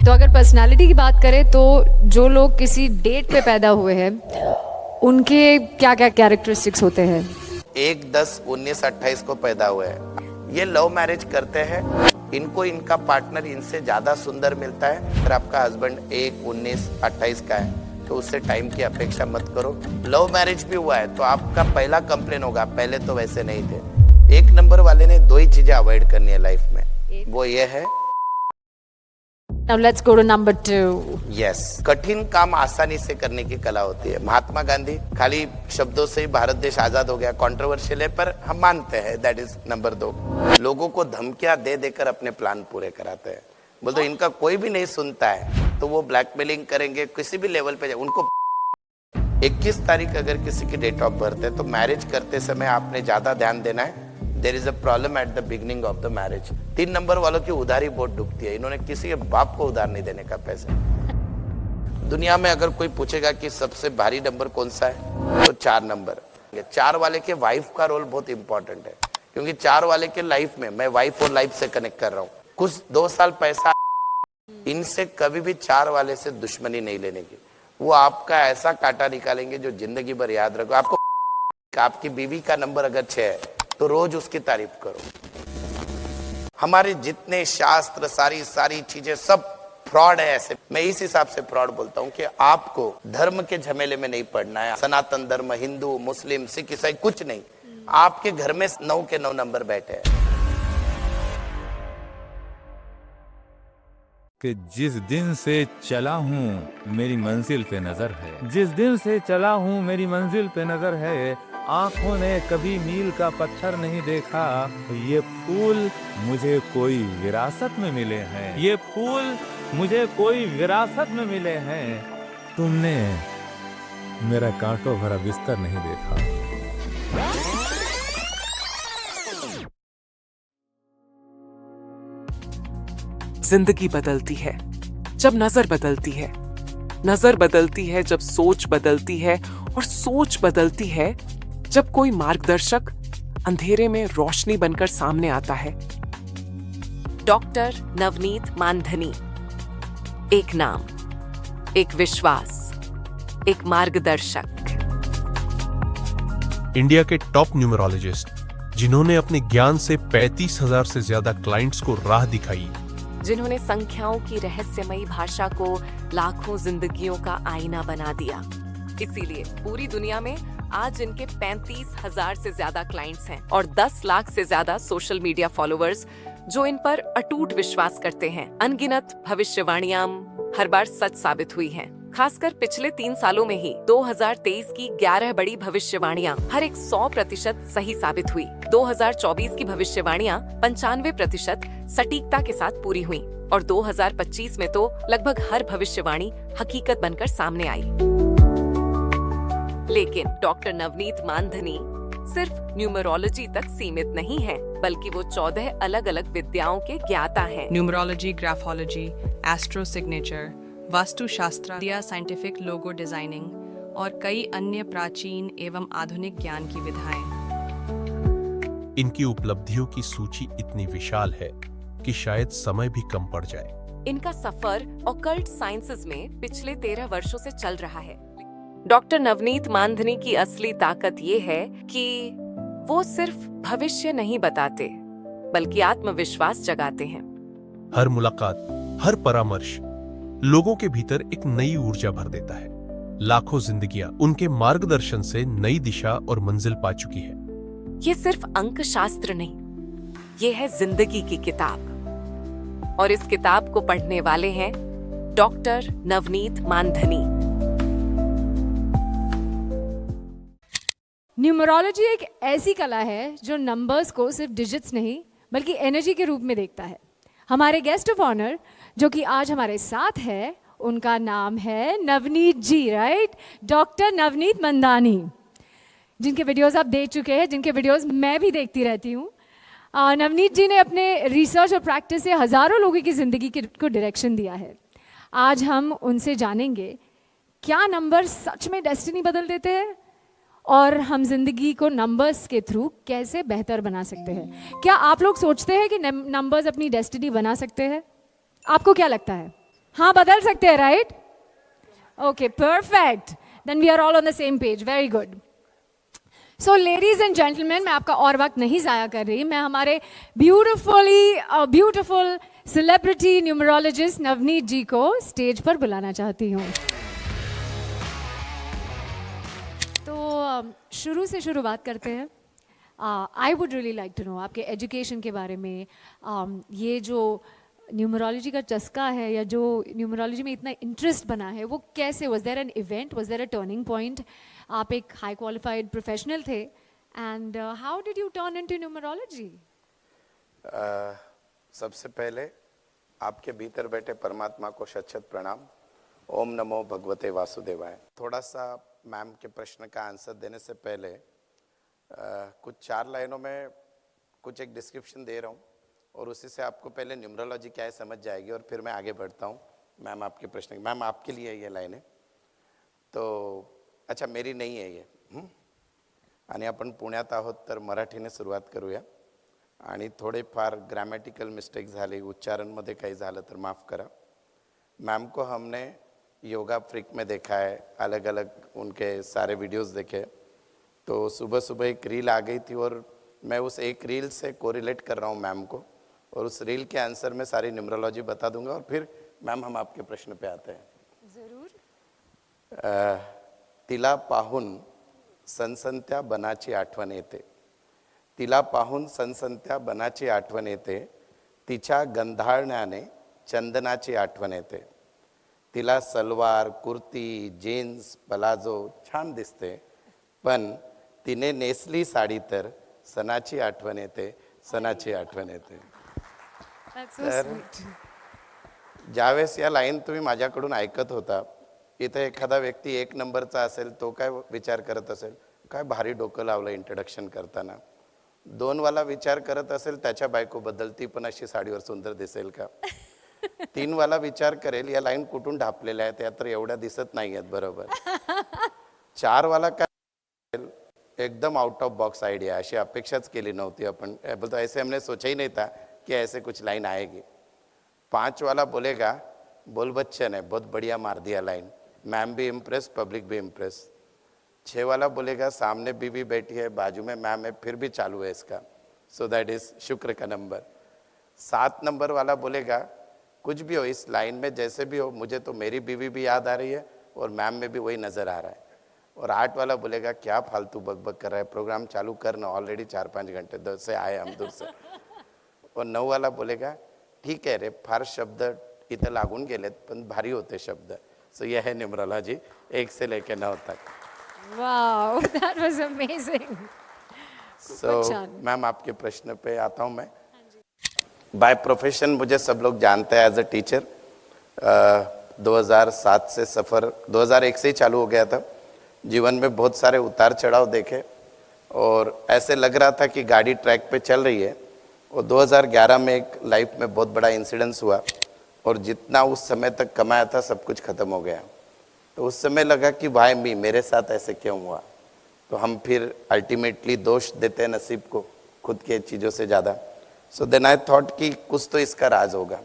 तो अगर पर्सनालिटी की बात करें तो जो लोग किसी डेट पे पैदा हुए हैं उनके क्या क्या कैरेक्टरिस्टिक्स होते हैं? 1-10-19-28 को पैदा हुए हैं, ये लव मैरिज करते हैं। इनको इनका पार्टनर इनसे ज्यादा सुंदर मिलता है। अगर आपका हस्बैंड 1-19-28 का है तो उससे टाइम की अपेक्षा मत करो। लव मैरिज भी हुआ है तो आपका पहला कंप्लेन होगा, पहले तो वैसे नहीं थे। 1 नंबर वाले ने 2 ही चीजें अवॉइड करनी है लाइफ में, वो ये है। Now let's go to number 2. Yes, कठिन काम आसानी से करने की कला होती है। महात्मा गांधी खाली शब्दों से ही भारत देश आजाद हो गया, कंट्रोवर्शियल है पर हम मानते हैं। That is number 2। लोगों को धमकियां दे देकर अपने प्लान पूरे कराते हैं। बोलते इनका कोई भी नहीं सुनता है तो वो ब्लैकमेलिंग करेंगे किसी भी लेवल पे। उनको 21 तारीख अगर किसी की डेट ऑफ बर्थ है तो मैरिज करते समय आपने ज्यादा ध्यान देना है। There is a problem at the beginning of the marriage. 3 number वालों की उधारी बहुत डूबती है। इन्होंने किसी के बाप को उधार नहीं देने का पैसा। दुनिया में अगर कोई पूछेगा कि सबसे भारी नंबर कौन सा है तो 4 नंबर। 4 वाले के वाइफ का रोल बहुत इंपॉर्टेंट है, क्योंकि 4 वाले के लाइफ में, मैं वाइफ और लाइफ से कनेक्ट कर रहा हूँ, कुछ 2 साल पैसा इनसे कभी भी 4 वाले से दुश्मनी नहीं लेने की। वो आपका ऐसा कांटा निकालेंगे जो जिंदगी भर याद रखो। आपको आपकी बीवी का नंबर अगर 6 है तो रोज उसकी तारीफ करो। हमारे जितने शास्त्र, सारी चीजें सब फ्रॉड है। ऐसे मैं इस हिसाब से फ्रॉड बोलता हूँ कि आपको धर्म के झमेले में नहीं पड़ना है। सनातन धर्म, हिंदू, मुस्लिम, सिख, ईसाई कुछ नहीं। आपके घर में 9 के 9 नंबर बैठे हैं। कि जिस दिन से चला हूँ मेरी मंजिल पे नजर है, जिस दिन से चला हूँ मेरी मंजिल पे नजर है। आंखों ने कभी मील का पत्थर नहीं देखा। ये फूल मुझे कोई विरासत में मिले हैं, ये फूल मुझे कोई विरासत में मिले हैं। तुमने मेरा कांटों भरा बिस्तर नहीं देखा। जिंदगी बदलती है जब नजर बदलती है, नजर बदलती है जब सोच बदलती है, और सोच बदलती है जब कोई मार्गदर्शक अंधेरे में रोशनी बनकर सामने आता है। डॉक्टर नवनीत मानधनी। एक नाम, एक विश्वास, एक मार्गदर्शक। इंडिया के टॉप न्यूमरोलॉजिस्ट, जिन्होंने अपने ज्ञान से 35,000 से ज्यादा क्लाइंट्स को राह दिखाई, जिन्होंने संख्याओं की रहस्यमयी भाषा को लाखों जिंदगियों का आईना बना दिया। इसीलिए पूरी दुनिया में आज इनके 35,000 से ज्यादा क्लाइंट्स हैं और 10 लाख से ज्यादा सोशल मीडिया फॉलोअर्स जो इन पर अटूट विश्वास करते हैं। अनगिनत भविष्यवाणियां हर बार सच साबित हुई हैं। खासकर पिछले 3 सालों में ही 2023 की 11 बड़ी भविष्यवाणियां हर एक 100% सही साबित हुई। 2024 की भविष्यवाणियां 95% सटीकता के साथ पूरी हुई और 2025 में तो लगभग हर भविष्यवाणी हकीकत बनकर सामने आई। लेकिन डॉक्टर नवनीत मानधनी सिर्फ न्यूमरोलॉजी तक सीमित नहीं है, बल्कि वो 14 अलग अलग विद्याओं के ज्ञाता हैं। Numerology, graphology, astro signature, vastu शास्त्र, साइंटिफिक लोगो डिजाइनिंग और कई अन्य प्राचीन एवं आधुनिक ज्ञान की विधाएं। इनकी उपलब्धियों की सूची इतनी विशाल है कि शायद समय भी कम पड़ जाए। इनका सफर ऑकल्ट साइंसेज में पिछले 13 वर्षों से चल रहा है। डॉक्टर नवनीत मानधनी की असली ताकत ये है कि वो सिर्फ भविष्य नहीं बताते, बल्कि आत्मविश्वास जगाते हैं। हर मुलाकात, हर परामर्श लोगों के भीतर एक नई ऊर्जा भर देता है। लाखों जिंदगियां उनके मार्गदर्शन से नई दिशा और मंजिल पा चुकी है। ये सिर्फ अंक शास्त्र नहीं, ये है जिंदगी की किताब, और इस किताब को पढ़ने वाले हैं डॉक्टर नवनीत मानधनी। न्यूमरोलॉजी एक ऐसी कला है जो नंबर्स को सिर्फ डिजिट्स नहीं बल्कि एनर्जी के रूप में देखता है। हमारे गेस्ट ऑफ ऑनर जो कि आज हमारे साथ है, उनका नाम है नवनीत जी, राइट? डॉक्टर नवनीत मंदानी, जिनके वीडियोस आप देख चुके हैं, जिनके वीडियोस मैं भी देखती रहती हूँ। नवनीत जी ने अपने रिसर्च और प्रैक्टिस से हज़ारों लोगों की ज़िंदगी को डायरेक्शन दिया है। आज हम उनसे जानेंगे क्या नंबर सच में डेस्टिनी बदल देते हैं और हम जिंदगी को नंबर्स के थ्रू कैसे बेहतर बना सकते हैं। क्या आप लोग सोचते हैं कि नंबर्स अपनी डेस्टिनी बना सकते हैं? आपको क्या लगता है? हाँ बदल सकते हैं, right? Okay, perfect, then we are all on the same page, very good. So ladies and gentleman, मैं आपका और वक्त नहीं ज़ाया कर रही, मैं हमारे ब्यूटिफुल सेलिब्रिटी न्यूमरोलॉजिस्ट नवनीत जी को स्टेज पर बुलाना चाहती हूँ. तो शुरू से शुरुआत करते हैं. I would really like to know आपके एजुकेशन के बारे में. ये जो न्यूमरोलॉजी का चस्का है या जो न्यूमरोलॉजी में इतना इंटरेस्ट बना है, वो कैसे, was there an event, was there a turning point? आप एक हाई क्वालिफाइड प्रोफेशनल थे, and how did you turn into numerology? सबसे पहले आपके भीतर बैठे परमात्मा को शत-शत प्रणाम. ओम नमो भगवते वासुदेवाय. थोड़ा सा मैम के प्रश्न का आंसर देने से पहले कुछ 4 लाइनों में कुछ एक डिस्क्रिप्शन दे रहा हूँ और उसी से आपको पहले न्यूमरोलॉजी क्या है समझ जाएगी और फिर मैं आगे बढ़ता हूँ. मैम आपके प्रश्न, मैम आपके लिए ये लाईन तो अच्छा मेरी नाही आहे ये. आणि आपण पुण्यात आहोत तर मराठीने सुरुवात करूया. आणि थोडेफार ग्रामॅटिकल मिस्टेक झाले, उच्चारणमध्ये काही झालं तर माफ़ करा. मैम को हमने योगा फ्रिक में देखा है, अलग अलग उनके सारे वीडियोस देखे. तो सुबह सुबह एक रील आ गई थी और मैं उस एक रील से कोरिलेट कर रहा हूँ मैम को, और उस रील के आंसर में सारी न्यूमरोलॉजी बता दूंगा और फिर मैम हम आपके प्रश्न पे आते हैं. जरूर. तिला पाहून सनसनत्या बनाची आठवण येते. तिला पाहून सनसनत्या बनाची आठवण येते. तिच्या गंधाळण्याने चंदनाची आठवण येते. तिला सलवार, कुर्ती, जीन्स, पलाझो छान दिसते, पण तिने नेसली साडी तर सणाची आठवण येते, सणाची आठवण येते. That's so तर sweet. ज्यावेळेस या लाईन तुम्ही माझ्याकडून ऐकत होता, इथे एखादा व्यक्ती 1 नंबरचा असेल, तो काय विचार करत असेल, काय भारी डोकं लावलं इंट्रोडक्शन करताना. 2 वाला विचार करत असेल त्याच्या बायकोबद्दल, ती पण अशी साडीवर सुंदर दिसेल का. 3 वाला विचार करेल या लाईन कुठून ढापलेल्या आहेत, त्या तर एवढ्या दिसत नाही आहेत बरोबर. 4 वाला काय एकदम आउट ऑफ बॉक्स आइडिया, अशी अपेक्षाच केली नव्हती आपण. बोलतो ऐसे हमने सोचा ही नहीं था कि ऐसे कुछ लाइन आएगी. 5 वाला बोलेगा बोल बच्चन है, बहुत बढ़िया मार दिया लाइन, मैम भी इम्प्रेस, पब्लिक भी इम्प्रेस. 6 वाला बोलेगा सामने बीवी बैठी है, बाजू में मैम है, फिर भी चालू है इसका, सो दैट इज शुक्र का नंबर. 7 नंबर वाला बोलेगा कुछ भी हो इस लाइन में, जैसे भी हो, मुझे तो मेरी बीवी भी याद आ रही है और मैम में भी वही नज़र आ रहा है. और 8 वाला बोलेगा क्या फालतू बकबक कर रहा है, प्रोग्राम चालू करना, ऑलरेडी 4-5 घंटे दूर से आए हम दूर से. और 9 वाला बोलेगा ठीक आहे रे, फार शब्द इथं लागून गेलेत पण भारी होते शब्द. सो यह है न्यूमरोलॉजी 1 से लेकर 9 तक. Wow, that was amazing. So ma'am आपके प्रश्न पे आता हूँ मैं. बाय प्रोफेशन मुझे सब लोग जानते हैं एज अ टीचर. 2007 से सफ़र 2001 से ही चालू हो गया था. जीवन में बहुत सारे उतार चढ़ाव देखे और ऐसे लग रहा था कि गाड़ी ट्रैक पे चल रही है. और 2011 में एक लाइफ में बहुत बड़ा इंसिडेंस हुआ और जितना उस समय तक कमाया था सब कुछ ख़त्म हो गया. तो उस समय लगा कि भाई मेरे साथ ऐसे क्यों हुआ. तो हम फिर अल्टीमेटली दोष देते हैं नसीब को खुद के चीज़ों से ज़्यादा. सो देन आई थॉट कि कुछ तो इसका राज होगा.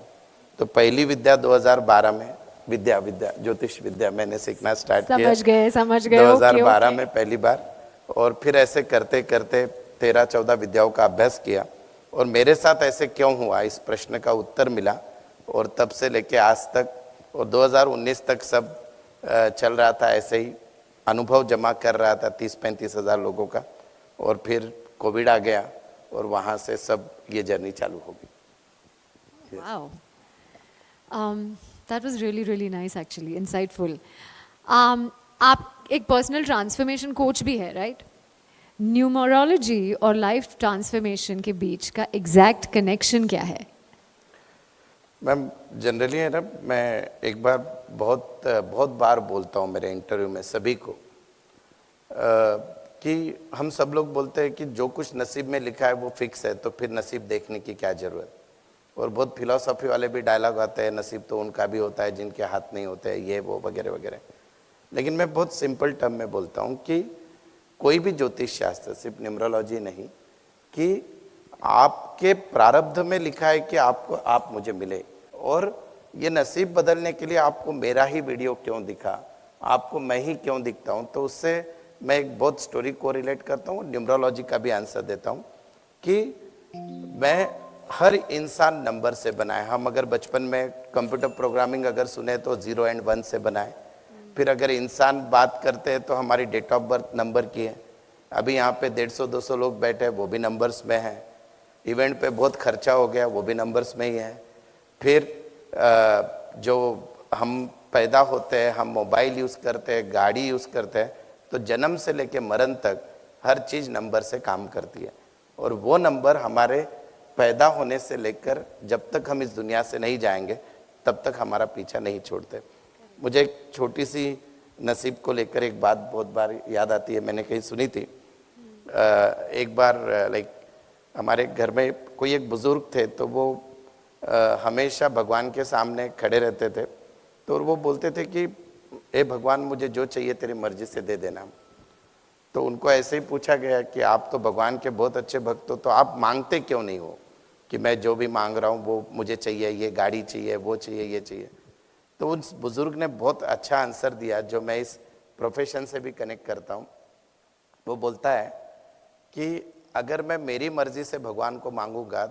तो पहली विद्या 2012 में विद्या ज्योतिष विद्या मैंने सीखना स्टार्ट किया. समझ गए. 2012 में पहली बार. और फिर ऐसे करते करते 13-14 विद्याओं का अभ्यास किया और मेरे साथ ऐसे क्यों हुआ इस प्रश्न का उत्तर मिला. और तब से लेके आज तक और 2019 तक सब चल रहा था ऐसे ही. अनुभव जमा कर रहा था 30-35 हज़ार लोगों का. और फिर कोविड आ गया और वहाँ से सब ये जर्नी चालू हो गई. Wow. That was really, really nice actually, insightful. आप एक पर्सनल ट्रांसफॉर्मेशन कोच भी है, राइट? न्यूमरोलॉजी और लाइफ ट्रांसफॉर्मेशन के बीच का एग्जैक्ट कनेक्शन क्या है? मैम जनरली है ना, मैं एक बार बहुत बार बोलता हूँ मेरे इंटरव्यू में सभी को कि हम सब लोग बोलते हैं कि जो कुछ नसीब में लिखा है वो फिक्स है, तो फिर नसीब देखने की क्या ज़रूरत. और बहुत फिलॉसफी वाले भी डायलॉग आते हैं, नसीब तो उनका भी होता है जिनके हाथ नहीं होते हैं, ये वो वगैरह वगैरह. लेकिन मैं बहुत सिंपल टर्म में बोलता हूँ कि कोई भी ज्योतिष शास्त्र, सिर्फ न्यूमरोलॉजी नहीं, कि आपके प्रारब्ध में लिखा है कि आप मुझे मिले. और ये नसीब बदलने के लिए आपको मेरा ही वीडियो क्यों दिखा, आपको मैं ही क्यों दिखता हूँ, तो उससे मैं एक बहुत स्टोरी को रिलेट करता हूँ, न्यूमरोलॉजी का भी आंसर देता हूँ कि मैं हर इंसान नंबर से बनाए। हम अगर बचपन में कंप्यूटर प्रोग्रामिंग अगर सुने तो 0 और 1 से बनाए, फिर अगर इंसान बात करते हैं तो हमारी डेट ऑफ बर्थ नंबर की है। अभी यहाँ पे 150-200 लोग बैठे हैं, वो भी नंबर्स में है। इवेंट पे बहुत खर्चा हो गया, वो भी नंबर्स में ही है। फिर जो हम पैदा होते हैं, हम मोबाइल यूज़ करते हैं, गाड़ी यूज़ करते हैं, तो जन्म से लेके मरण तक हर चीज़ नंबर से काम करती है। और वो नंबर हमारे पैदा होने से लेकर जब तक हम इस दुनिया से नहीं जाएंगे तब तक हमारा पीछा नहीं छोड़ते। मुझे एक छोटी सी नसीब को लेकर एक बात बहुत बार याद आती है, मैंने कहीं सुनी थी। एक बार लाइक हमारे घर में कोई एक बुज़ुर्ग थे, तो वो हमेशा भगवान के सामने खड़े रहते थे, तो वो बोलते थे कि ए भगवान, मुझे जो चाहिए तेरी मर्जी से दे देना। तो उनको ऐसे ही पूछा गया कि आप तो भगवान के बहुत अच्छे भक्त हो, तो आप मांगते क्यों नहीं हो कि मैं जो भी मांग रहा हूँ वो मुझे चाहिए, ये गाड़ी चाहिए, वो चाहिए, ये चाहिए। तो उस बुज़ुर्ग ने बहुत अच्छा आंसर दिया, जो मैं इस प्रोफेशन से भी कनेक्ट करता हूँ। वो बोलता है कि अगर मैं मेरी मर्जी से भगवान को मांगूंगा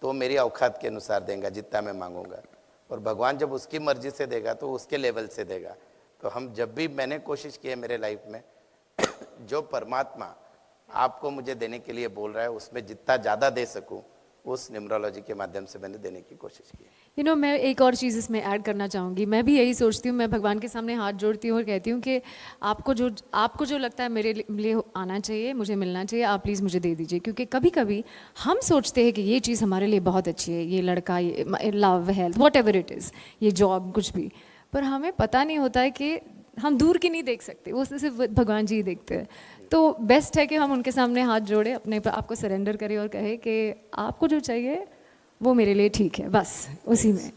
तो मेरी औकात के अनुसार देगा जितना मैं मांगूंगा, और भगवान जब उसकी मर्जी से देगा तो उसके लेवल से देगा। तो हम जब भी मैंने कोशिश की है मेरे लाइफ में, जो परमात्मा आपको मुझे देने के लिए बोल रहा है उसमें जितना ज़्यादा दे सकूं, उस न्यूमरोलॉजी के माध्यम से मैंने देने की कोशिश की है। मैं एक और चीज़ इसमें ऐड करना चाहूँगी। मैं भी यही सोचती हूँ, मैं भगवान के सामने हाथ जोड़ती हूँ और कहती हूँ कि आपको जो लगता है मेरे लिए आना चाहिए, मुझे मिलना चाहिए, आप प्लीज़ मुझे दे दीजिए। क्योंकि कभी कभी हम सोचते हैं कि ये चीज़ हमारे लिए बहुत अच्छी है, ये लड़का, ये love, health, what ever it is, ये जॉब, कुछ भी, पर हमें पता नहीं होता है कि हम दूर की नहीं देख सकते, वो सिर्फ भगवान जी ही देखते हैं। तो बेस्ट है कि हम उनके सामने हाथ जोड़े, अपने आप को सरेंडर करें और कहें कि आपको जो चाहिए वो मेरे लिए ठीक है, बस उसी में।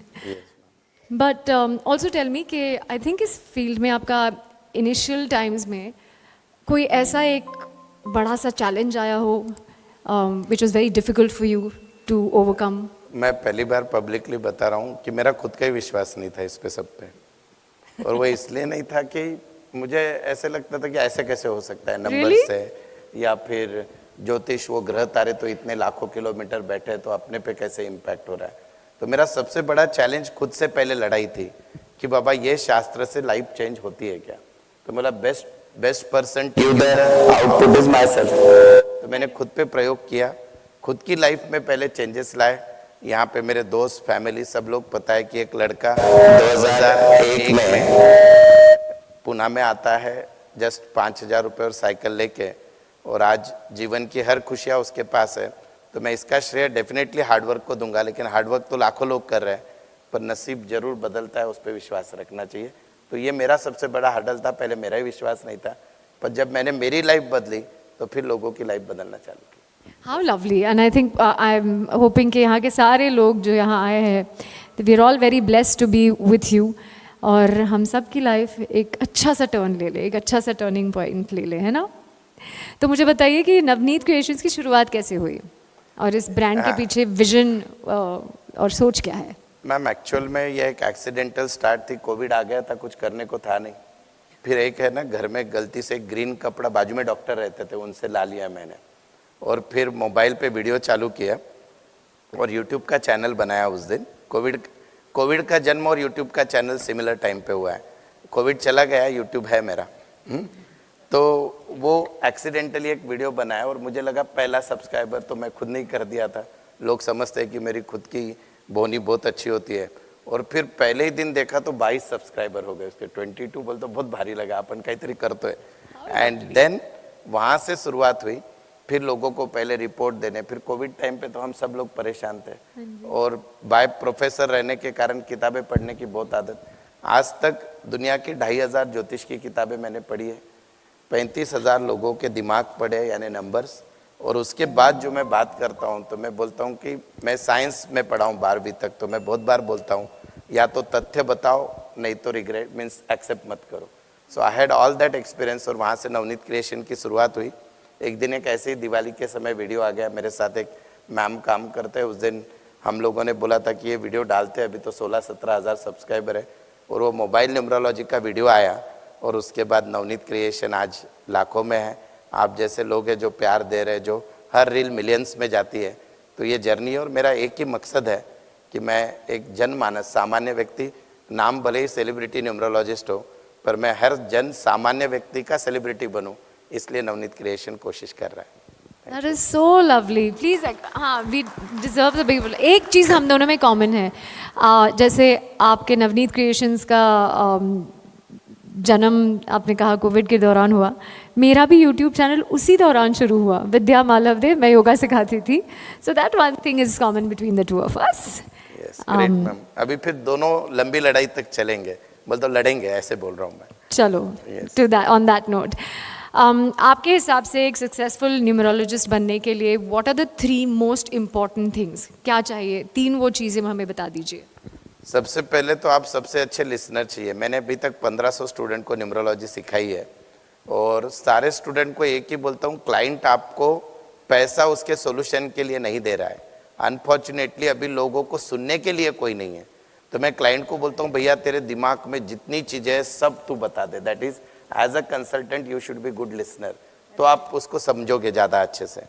बट ऑल्सो टेल मी कि आई थिंक इस फील्ड में आपका इनिशियल टाइम्स में कोई ऐसा एक बड़ा सा चैलेंज आया हो which was very difficult for you to overcome? मैं पहली बार पब्लिकली बता रहा हूँ कि मेरा खुद का ही विश्वास नहीं था इस पे, सब पे। और वो इसलिए नहीं था कि मुझे ऐसे लगता था कि ऐसे कैसे हो सकता है नंबर Really? से, या फिर ज्योतिष, वो ग्रह तारे तो इतने लाखों किलोमीटर बैठे, तो अपने पे कैसे इम्पैक्ट हो रहा है। तो मेरा सबसे बड़ा चैलेंज खुद से पहले लड़ाई थी कि बाबा ये शास्त्र से लाइफ चेंज होती है क्या। तो मेरा best person to the output is myself. तो मैंने खुद पे प्रयोग किया, खुद की लाइफ में पहले चेंजेस लाए। यहाँ पे मेरे दोस्त, फैमिली, सब लोग पता है कि एक लड़का 2001 में पुणे में आता है जस्ट 5,000 रुपये और साइकिल लेके, और आज जीवन की हर खुशियाँ उसके पास है। तो मैं इसका श्रेय डेफिनेटली हार्डवर्क को दूंगा, लेकिन हार्डवर्क तो लाखों लोग कर रहे हैं, पर नसीब जरूर बदलता है, उस पर विश्वास रखना चाहिए। तो ये मेरा सबसे बड़ा हर्डल था, पहले मेरा ही विश्वास नहीं था, पर जब मैंने मेरी लाइफ बदली तो फिर लोगों की लाइफ बदलना चालू की। How lovely, and I think I am hoping कि यहाँ के सारे लोग जो यहाँ आए हैं, we are all very blessed to be with you, और हम सब की लाइफ एक अच्छा सा टर्न ले ले, एक अच्छा सा टर्निंग पॉइंट ले ले, है ना। तो मुझे बताइए कि नवनीत क्रिएशंस की शुरुआत कैसे हुई और इस ब्रांड के पीछे विजन और सोच क्या है? मैम एक्चुअल में ये एक एक्सीडेंटल स्टार्ट थी, कोविड आ गया था, कुछ करने को था नहीं। फिर एक है ना, घर में गलती से ग्रीन कपड़ा, बाजू में डॉक्टर रहते थे, उनसे ला लिया मैंने, और फिर मोबाइल पे वीडियो चालू किया और यूट्यूब का चैनल बनाया उस दिन। कोविड का जन्म और यूट्यूब का चैनल सिमिलर टाइम पे हुआ है। कोविड चला गया, यूट्यूब है मेरा। तो वो एक्सीडेंटली एक वीडियो बनाया और मुझे लगा पहला सब्सक्राइबर तो मैं खुद नहीं कर दिया था। लोग समझते हैं कि मेरी खुद की बोनी बहुत अच्छी होती है, और फिर पहले ही दिन देखा तो 22 सब्सक्राइबर हो गए उसके। 22 बोल तो बहुत भारी लगा, अपन काहीतरी करतो है। एंड देन वहाँ से शुरुआत हुई, फिर लोगों को पहले रिपोर्ट देने, फिर कोविड टाइम पे तो हम सब लोग परेशान थे, और बाय प्रोफेसर रहने के कारण किताबें पढ़ने की बहुत आदत। आज तक दुनिया की 2,500 ज्योतिष की किताबें मैंने पढ़ी है, 35,000 लोगों के दिमाग पढ़े, यानी नंबर्स। और उसके बाद जो मैं बात करता हूँ तो मैं बोलता हूँ कि मैं साइंस में पढ़ा हूँ 12वीं तक, तो मैं बहुत बार बोलता हूँ या तो तथ्य बताओ, नहीं तो रिग्रेट मीन्स एक्सेप्ट मत करो। So I had all that experience, और वहाँ से नवनीत क्रिएशन की शुरुआत हुई। एक दिन एक ऐसे ही दिवाली के समय वीडियो आ गया, मेरे साथ एक मैम काम करते हैं, उस दिन हम लोगों ने बोला था कि ये वीडियो डालते हैं, अभी तो 16-17 हज़ार सब्सक्राइबर है, और वो मोबाइल न्यूमरोलॉजी का वीडियो आया और उसके बाद नवनीत क्रिएशन आज लाखों में है। आप जैसे लोग हैं जो प्यार दे रहे हैं, जो हर रील मिलियंस में जाती है। तो ये जर्नी, और मेरा एक ही मकसद है कि मैं एक जनमानस सामान्य व्यक्ति, नाम भले ही सेलिब्रिटी न्यूमरोलॉजिस्ट हो, पर मैं हर जन सामान्य व्यक्ति का सेलिब्रिटी बनूं, इसलिए नवनीत क्रिएशन कोशिश कर रहा है। That is so lovely. Please, हाँ, we deserve the big. एक चीज़ हम दोनों में कॉमन है, जैसे आपके नवनीत क्रिएशंस का जन्म आपने कहा कोविड के दौरान हुआ, मेरा भी यूट्यूब चैनल उसी दौरान शुरू हुआ, विद्या मालवदेव, मैं योगा सिखाती थी। So that one thing is common between the two of us. Yes, great, ma'am. अभी फिर दोनों लंबी लड़ाई तक चलेंगे, बोल तो लड़ेंगे, ऐसे बोल रहा हूँ मैं। चलो, Yes. To that, on that note, आपके हिसाब से एक सक्सेसफुल न्यूमरोलॉजिस्ट बनने के लिए what are the 3 most important things, क्या चाहिए? 3 वो चीज़ें हमें बता दीजिए। सबसे पहले तो आप सबसे अच्छे लिसनर चाहिए। मैंने अभी तक 1500 स्टूडेंट को न्यूमरोलॉजी सिखाई है, और सारे स्टूडेंट को एक ही बोलता हूँ, क्लाइंट आपको पैसा उसके सॉल्यूशन के लिए नहीं दे रहा है। अनफॉर्चुनेटली अभी लोगों को सुनने के लिए कोई नहीं है, तो मैं क्लाइंट को बोलता हूँ, भैया तेरे दिमाग में जितनी चीज़ें हैं सब तू बता दे। That is as a consultant you should be good listener, तो आप उसको समझोगे ज़्यादा अच्छे से।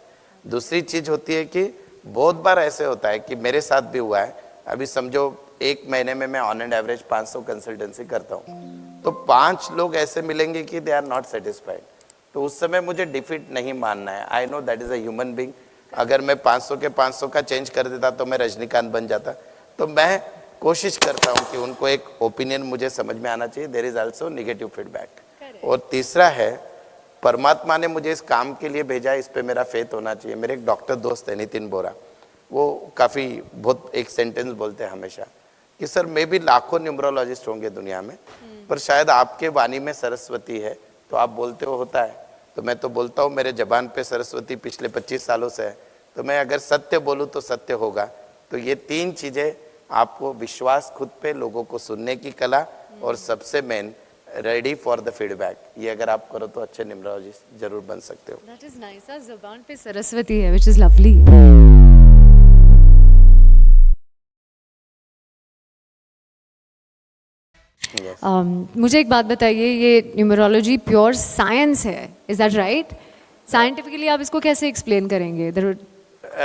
दूसरी चीज़ होती है कि बहुत बार ऐसे होता है कि मेरे साथ भी हुआ है, अभी समझो 1 महीने में मैं ऑन एंड एवरेज 500 कंसल्टेंसी करता हूँ, तो 5 लोग ऐसे मिलेंगे कि दे आर नॉट सेटिस्फाइड, तो उस समय मुझे डिफीट नहीं मानना है। I know that is a human being. अगर मैं 500 के 500 का चेंज कर देता तो मैं रजनीकांत बन जाता। तो मैं कोशिश करता हूँ कि उनको एक ओपिनियन मुझे समझ में आना चाहिए, there is also negative feedback. और तीसरा है, परमात्मा ने मुझे इस काम के लिए भेजा, इस पे मेरा फेथ होना चाहिए। मेरे एक डॉक्टर दोस्त है नितिन बोरा, वो काफ़ी बहुत एक सेंटेंस बोलते हैं हमेशा कि सर मैं भी लाखों न्यूमरोलॉजिस्ट होंगे दुनिया में, पर शायद आपके वाणी में सरस्वती है, तो आप बोलते हो होता है। तो मैं तो बोलता हूँ मेरे जबान पे सरस्वती पिछले 25 सालों से है, तो मैं अगर सत्य बोलूँ तो सत्य होगा। तो ये 3 चीज़ें, आपको विश्वास खुद पे, लोगों को सुनने की कला, और सबसे main ready for the feedback, ये अगर आप करो तो अच्छे न्यूमरोलॉजिस्ट जरूर बन सकते हो। That is nice. ज़बान पे सरस्वती है, व्हिच इज लवली। Yes. मुझे एक बात बताइए, ये न्यूमरोलॉजी प्योर साइंस है, इज दैट राइट? साइंटिफिकली आप इसको कैसे एक्सप्लेन करेंगे?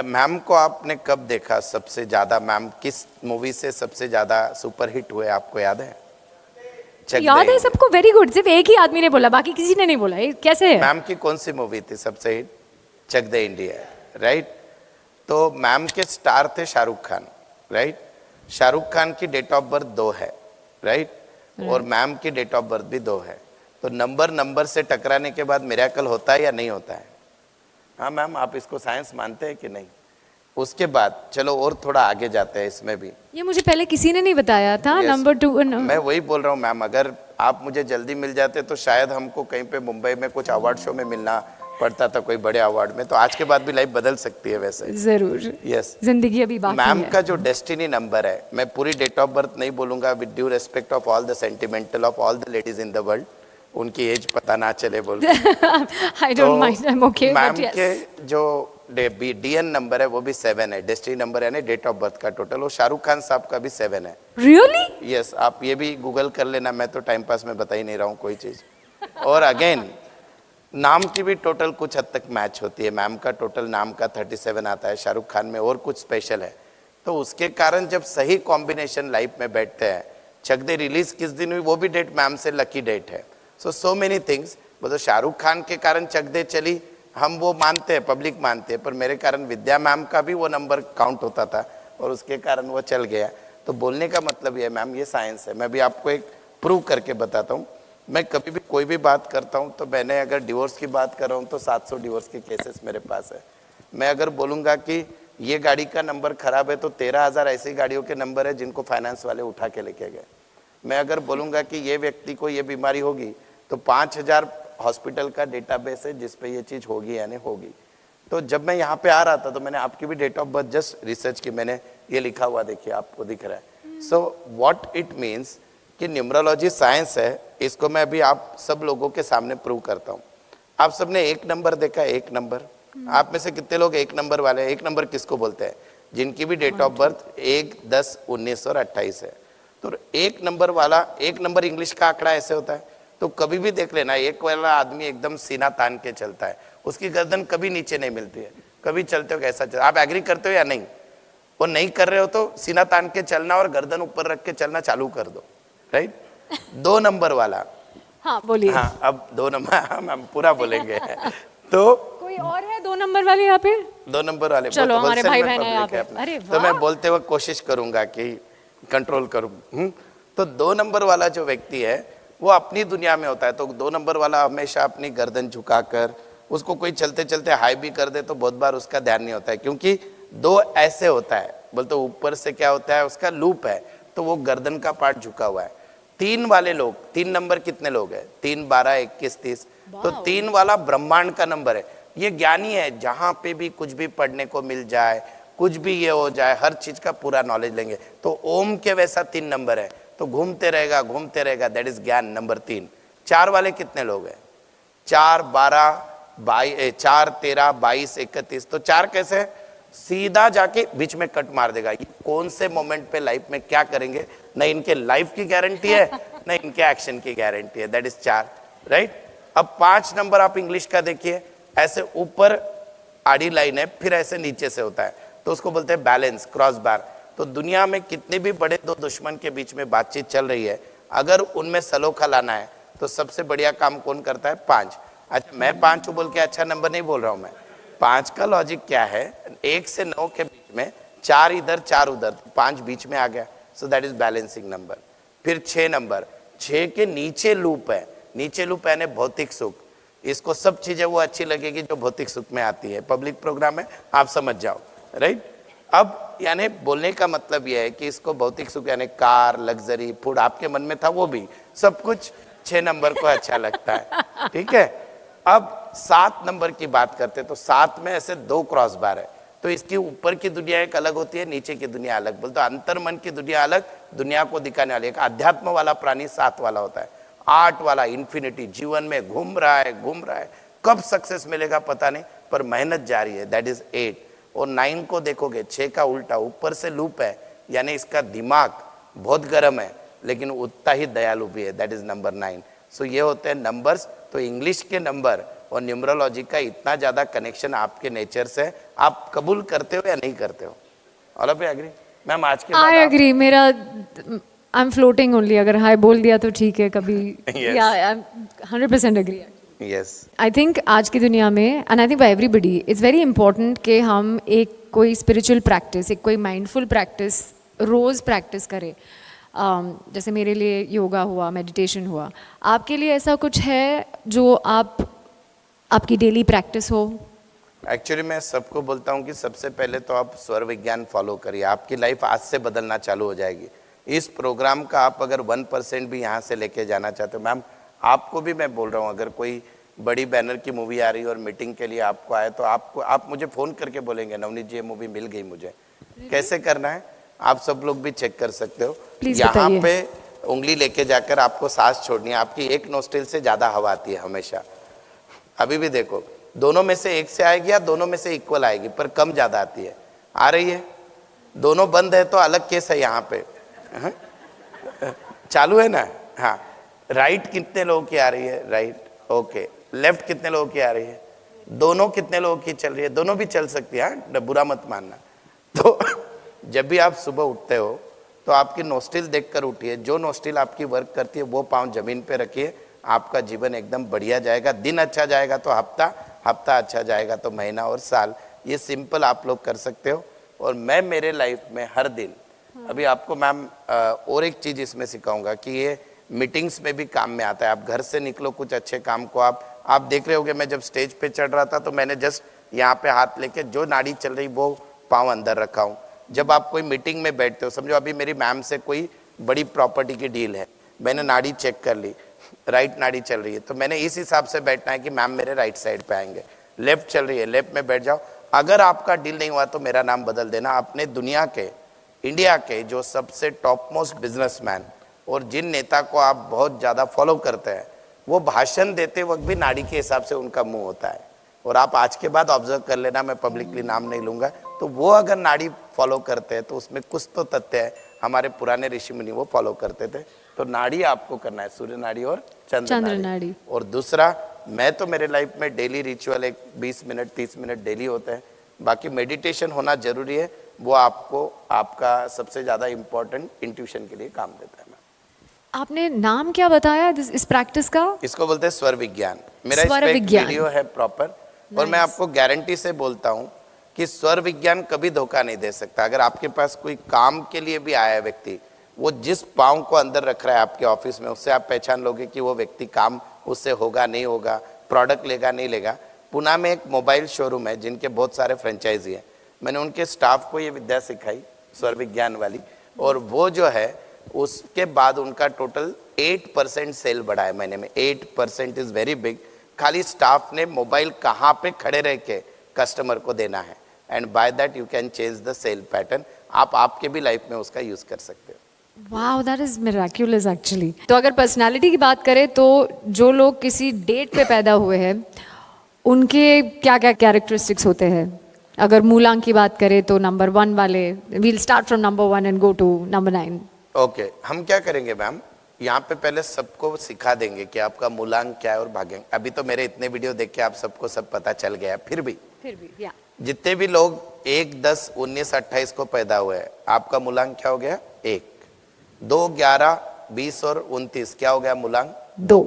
मैम को आपने कब देखा सबसे ज्यादा? मैम किस मूवी से सबसे ज्यादा सुपरहिट हुए, आपको याद है? चक याद दे है सबको, वेरी गुड। सिर्फ एक ही आदमी ने बोला, बाकी किसी ने नहीं बोला। ये कैसे है? मैम की कौन सी मूवी थी सबसे हिट? चक दे इंडिया, राइट? तो मैम के स्टार थे शाहरुख खान, राइट? शाहरुख खान की डेट ऑफ बर्थ 2 है, राइट? और मैम की डेट ऑफ बर्थ भी 2 है। तो नंबर से टकराने के बाद मिरेकल होता है या नहीं होता है? हाँ मैम, आप इसको साइंस मानते हैं कि नहीं? उसके बाद चलो और थोड़ा आगे जाते हैं इसमें भी। ये मुझे पहले किसी ने नहीं बताया था। Yes. नंबर 2 मैं वही बोल रहा हूँ मैम, अगर आप मुझे जल्दी मिल जाते तो शायद हमको कहीं पे मुंबई में कुछ अवार्ड शो में मिलना पड़ता था, कोई बड़े अवार्ड में। तो आज के बाद भी लाइफ बदल सकती है वैसे। जरूर। यस, जिंदगी अभी बाकी मैम है। का जो डेस्टिनी नंबर है, मैं पूरी डेट ऑफ बर्थ नहीं बोलूंगा, with due respect of all the sentimental of all the ladies in the world, उनकी एज पता ना चले बोल I don't mind, I am okay, ma'am but yes. के जो डीएन नंबर है वो भी 7 है, डेस्टिनी नंबर यानी डेट ऑफ बर्थ का टोटल। और शाहरुख खान साहब का भी 7 है। रियली? यस, आप ये भी गूगल कर लेना, मैं तो टाइम पास में बता ही नहीं रहा हूँ कोई चीज़। और अगेन नाम की भी टोटल कुछ हद तक मैच होती है। मैम का टोटल नाम का 37 आता है, शाहरुख खान में और कुछ स्पेशल है। तो उसके कारण जब सही कॉम्बिनेशन लाइफ में बैठते हैं, चक दे रिलीज किस दिन हुई वो भी डेट मैम से लकी डेट है। So many things. मतलब शाहरुख खान के कारण चक दे चली, हम वो मानते हैं, पब्लिक मानते हैं, पर मेरे कारण विद्या मैम का भी वो नंबर काउंट होता था और उसके कारण वो चल गया। तो बोलने का मतलब ये है मैम, ये साइंस है। मैं भी आपको एक प्रूव करके बताता हूँ। मैं कभी भी कोई भी बात करता हूँ तो मैंने अगर डिवोर्स की बात कर रहा हूँ तो 700 डिवोर्स के केसेस मेरे पास है। मैं अगर बोलूँगा कि ये गाड़ी का नंबर खराब है तो 13,000 ऐसी गाड़ियों के नंबर है जिनको फाइनेंस वाले उठा के लेके गए। मैं अगर बोलूँगा कि ये व्यक्ति को ये बीमारी होगी तो 5,000 हॉस्पिटल का डेटाबेस है जिस पे ये चीज़ होगी यानी होगी। तो जब मैं यहाँ पे आ रहा था तो मैंने आपकी भी date of birth just research की, मैंने ये लिखा हुआ देखिए, आपको दिख रहा है। सो व्हाट इट मीन्स कि न्यूमरोलॉजी साइंस है, इसको मैं अभी आप सब लोगों के सामने प्रूव करता हूँ। आप सबने 1 नंबर देखा है? 1 नंबर, आप में से कितने लोग 1 नंबर वाले हैं? 1 नंबर किसको बोलते हैं? जिनकी भी डेट ऑफ बर्थ 1/10/19 और 28 है। तो एक नंबर वाला, एक नंबर इंग्लिश का आंकड़ा ऐसे होता है, तो कभी भी देख लेना, एक वाला आदमी एकदम सीना तान के चलता है, उसकी गर्दन कभी नीचे नहीं मिलती है। कभी चलते हो कैसा चल, आप एग्री करते हो या नहीं? वो नहीं कर रहे हो तो सीना तान के चलना और गर्दन ऊपर रख के चलना चालू कर दो, राइट। 2 नंबर वाला, हाँ बोलिए। हाँ अब 2 नंबर हम पूरा बोलेंगे। तो कोई और है 2 नंबर वाले यहाँ पे? 2 नंबर वाले चलो, बहुत हमारे wholesale भाई में बहन हैं यहाँ public है पे। अपना। अरे तो मैं वाह। बोलते वक्त कोशिश करूंगा कि कंट्रोल करूं। तो 2 नंबर वाला जो व्यक्ति है वो अपनी दुनिया में होता है। तो 2 नंबर वाला हमेशा अपनी गर्दन झुकाकर, उसको कोई चलते चलते हाई भी कर दे तो बहुत बार उसका ध्यान नहीं होता है, क्योंकि 2 ऐसे होता है, बोलते ऊपर से क्या होता है, उसका लूप है, तो वो गर्दन का पार्ट झुका हुआ है। 3 वाले लोग, 3 नंबर कितने लोग हैं? 3, 12, 21, 30। तो 3 वाला ब्रह्मांड का नंबर है। ये ज्ञानी है, जहां पे भी कुछ भी पढ़ने को मिल जाए, कुछ भी ये हो जाए, हर चीज का पूरा नॉलेज लेंगे। तो ओम के वैसा 3 नंबर है, तो घूमते रहेगा घूमते रहेगा, दैट इज ज्ञान नंबर 3। 4 वाले कितने लोग हैं? 4, 12, 4, 13, 22, 31। तो 4 कैसे है? सीधा जाके बीच में कट मार देगा। ये कौन से मोमेंट पे लाइफ में क्या करेंगे, न इनके लाइफ की गारंटी है न इनके एक्शन की गारंटी है, दैट इज 4, राइट। अब 5 नंबर आप इंग्लिश का देखिए, ऐसे ऊपर आड़ी लाइन है, फिर ऐसे नीचे से होता है, तो उसको बोलते हैं बैलेंस, क्रॉस बार। तो दुनिया में कितने भी बड़े 2 दुश्मन के बीच में बातचीत चल रही है, अगर उनमें सलोखा लाना है तो सबसे बढ़िया काम कौन करता है? 5। अच्छा, मैं 5 बोल के अच्छा नंबर नहीं बोल रहा हूं मैं। 5 का लॉजिक क्या है? 1 से 9 के बीच में 4 इधर 4 उधर, 5 बीच में आ गया, so that is balancing number. फिर 6 नंबर, 6 के नीचे लूप है, नीचे लूप है भौतिक सुख। इसको सब चीजें वो अच्छी लगेगी जो भौतिक सुख में आती है। पब्लिक प्रोग्राम है, आप समझ जाओ, राइट। अब यानी बोलने का मतलब यह है कि इसको भौतिक सुख यानी कार, लग्जरी, फूड, आपके मन में था वो भी सब कुछ 6 नंबर को अच्छा लगता है, ठीक है। अब 7 नंबर की बात करते हैं, तो 7 में ऐसे 2 क्रॉस बार है, तो इसकी ऊपर की दुनिया एक अलग होती है, नीचे की दुनिया अलग। बोलते अंतर मन की दुनिया अलग, दुनिया को दिखाने वाली। एक अध्यात्म वाला प्राणी 7 वाला होता है। 8 वाला इन्फिनिटी, जीवन में घूम रहा है, कब सक्सेस मिलेगा पता नहीं, पर मेहनत जारी है, दैट इज 8। और 9 को देखोगे, 6 का उल्टा, ऊपर से लूप है, यानी इसका दिमाग बहुत गर्म है लेकिन उतना ही दयालु भी है, दैट इज नंबर 9। सो ये होते हैं नंबर्स। तो इंग्लिश के नंबर और न्यूमरोलॉजी का इतना ज्यादा कनेक्शन आपके नेचर से, आप कबूल करते हो या नहीं करते हो? All of you agree? Ma'am आज के आई एग्री, मेरा आई एम फ्लोटिंग ओनली, अगर हाई बोल दिया तो ठीक है कभी। Yes. या I am 100% agree. Yes, I think आज की दुनिया में, and I think for everybody it's very important कि हम एक कोई स्पिरिचुअल प्रैक्टिस, एक कोई माइंडफुल प्रैक्टिस रोज़ प्रैक्टिस करें। जैसे मेरे लिए योगा हुआ, मेडिटेशन हुआ, आपके लिए ऐसा कुछ है जो आपकी डेली प्रैक्टिस हो? एक्चुअली मैं सबको बोलता हूँ कि सबसे पहले तो आप स्वर विज्ञान फॉलो करिए, आपकी लाइफ आज से बदलना चालू हो जाएगी। इस प्रोग्राम का आप अगर 1% भी यहाँ से लेके जाना चाहते हो, मैम आपको भी मैं बोल रहा हूँ, अगर कोई बड़ी बैनर की मूवी आ रही है और मीटिंग के लिए आपको आए, तो आप मुझे फ़ोन करके बोलेंगे नवनीत जी ये मूवी मिल गई मुझे। कैसे करना है आप सब लोग भी चेक कर सकते हो। Please यहाँ बताइए। पे उंगली लेके जाकर आपको सांस छोड़नी है, आपकी एक नोस्ट्रिल से ज़्यादा हवा आती है हमेशा। अभी भी देखो, दोनों में से एक से आएगी या दोनों में से इक्वल आएगी, पर कम ज़्यादा आती है। आ रही है, दोनों बंद है तो अलग केस है यहाँ पे। हाँ? चालू है ना? हाँ। राइट कितने लोगों की आ रही है? Right, okay. लेफ्ट कितने लोगों की आ रही है? दोनों कितने लोगों की चल रही है? दोनों भी चल सकती है, हाँ? बुरा मत मानना। तो जब भी आप सुबह उठते हो तो आपकी नोस्ट्रिल देखकर उठिए, जो नोस्ट्रिल आपकी वर्क करती है वो पाँव जमीन पे रखिए, आपका जीवन एकदम बढ़िया जाएगा। दिन अच्छा जाएगा तो हफ्ता अच्छा जाएगा तो महीना और साल। ये सिंपल आप लोग कर सकते हो। और मैं मेरे लाइफ में हर दिन, अभी आपको मैम और एक चीज़ इसमें सिखाऊंगा कि ये मीटिंग्स में भी काम में आता है। आप घर से निकलो कुछ अच्छे काम को, आप देख रहे होगे, मैं जब स्टेज पे चढ़ रहा था तो मैंने जस्ट यहाँ पे हाथ लेके जो नाड़ी चल रही वो पाँव अंदर रखा हूँ। जब आप कोई मीटिंग में बैठते हो, समझो अभी मेरी मैम से कोई बड़ी प्रॉपर्टी की डील है, मैंने नाड़ी चेक कर ली, राइट नाड़ी चल रही है, तो मैंने इस हिसाब से बैठना है कि मैम मेरे राइट साइड पे आएंगे। लेफ्ट चल रही है, लेफ्ट में बैठ जाओ। अगर आपका डील नहीं हुआ तो मेरा नाम बदल देना। अपने दुनिया के, इंडिया के जो सबसे टॉप मोस्ट बिजनेसमैन और जिन नेता को आप बहुत ज़्यादा फॉलो करते हैं, वो भाषण देते वक्त भी नाड़ी के हिसाब से उनका मुंह होता है। और आप आज के बाद ऑब्जर्व कर लेना, मैं पब्लिकली नाम नहीं लूँगा, तो वो अगर नाड़ी फॉलो करते हैं तो उसमें कुछ तो तथ्य है, हमारे पुराने ऋषि मुनि वो फॉलो करते थे। तो नाड़ी आपको करना है सूर्य नाड़ी और चंद्र नाड़ी। और दूसरा, मैं तो मेरे लाइफ में डेली रिचुअल एक 20 मिनट 30 मिनट डेली होते हैं। बाकी मेडिटेशन होना जरूरी है, वो आपको आपका सबसे ज्यादा इंपॉर्टेंट इंट्यूशन के लिए काम देता है। आपने नाम क्या बताया इस प्रैक्टिस का? इसको बोलते हैं स्वर विज्ञान। मेरा इस स्वर पे एक विज्ञान। वीडियो है प्रॉपर, और मैं आपको गारंटी से बोलता हूँ कि स्वर विज्ञान कभी धोखा नहीं दे सकता। अगर आपके पास कोई काम के लिए भी आया है व्यक्ति, वो जिस पाँव को अंदर रख रहा है आपके ऑफिस में, उससे आप पहचान लोगे कि वो व्यक्ति काम उससे होगा नहीं होगा, प्रोडक्ट लेगा नहीं लेगा। पुणे में एक मोबाइल शोरूम है जिनके बहुत सारे फ्रेंचाइजी है, मैंने उनके स्टाफ को ये विद्या सिखाई स्वर विज्ञान वाली, और वो जो है उसके बाद उनका टोटल 8% सेल बढ़ा है महीने में। 8% इज वेरी बिग। खाली स्टाफ ने मोबाइल कहाँ पे खड़े रह के कस्टमर को देना है, and by that you can change the sale pattern. आप आपके भी लाइफ में उसका यूज कर सकते हो। Wow, that is miraculous actually. तो अगर पर्सनालिटी की बात करें तो जो लोग किसी डेट पे पैदा हुए हैं उनके क्या क्या कैरेक्टरिस्टिक्स होते हैं? अगर मूलांक की बात करें तो नंबर 1 वाले, we'll start from number 1 and go to number 9। Okay, हम क्या करेंगे मैम, यहाँ पे पहले सबको सिखा देंगे कि आपका मूलांक क्या है और भाग्यांक। अभी तो मेरे इतने वीडियो देख के आप सबको सब पता चल गया है, फिर भी या जितने भी लोग 1, 10, 19, 28 को पैदा हुए हैं, आपका मूलांक क्या हो गया? 1। 2, 11, 20 और 29 क्या हो गया मूलांक? 2।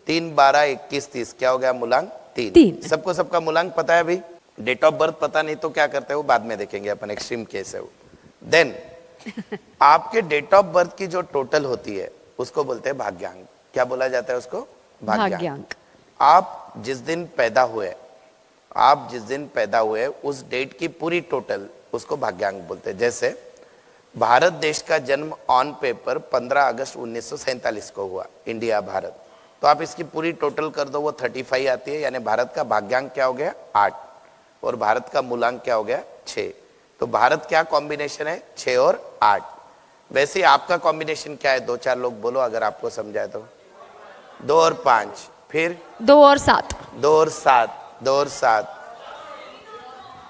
3, 12, 21, 30 क्या हो गया मूलांक? 3। 3। सबको सबका मूलांक पता है अभी? डेट ऑफ बर्थ पता नहीं तो क्या करते हैं वो बाद में देखेंगे, अपन एक्सट्रीम केस है वो। देन आपके डेट ऑफ बर्थ की जो टोटल होती है उसको बोलते हैं भाग्यांक। क्या बोला जाता है उसको? भाग्यांक। आप जिस दिन पैदा हुए उस डेट की पूरी टोटल उसको भाग्यांक बोलते हैं। जैसे भारत देश का जन्म ऑन पेपर 15 अगस्त 1947 को हुआ, इंडिया भारत। तो आप इसकी पूरी टोटल कर दो, वो 35 आती है। यानी भारत का भाग्यांक क्या हो गया? 8, और भारत का मूलांक क्या हो गया? 6। तो भारत क्या कॉम्बिनेशन है? 6 और 8। वैसे आपका कॉम्बिनेशन क्या है? 2-4 लोग बोलो अगर आपको समझाए तो। 2 और 5, फिर 2 और 7, 2 और 7, 2 और 7,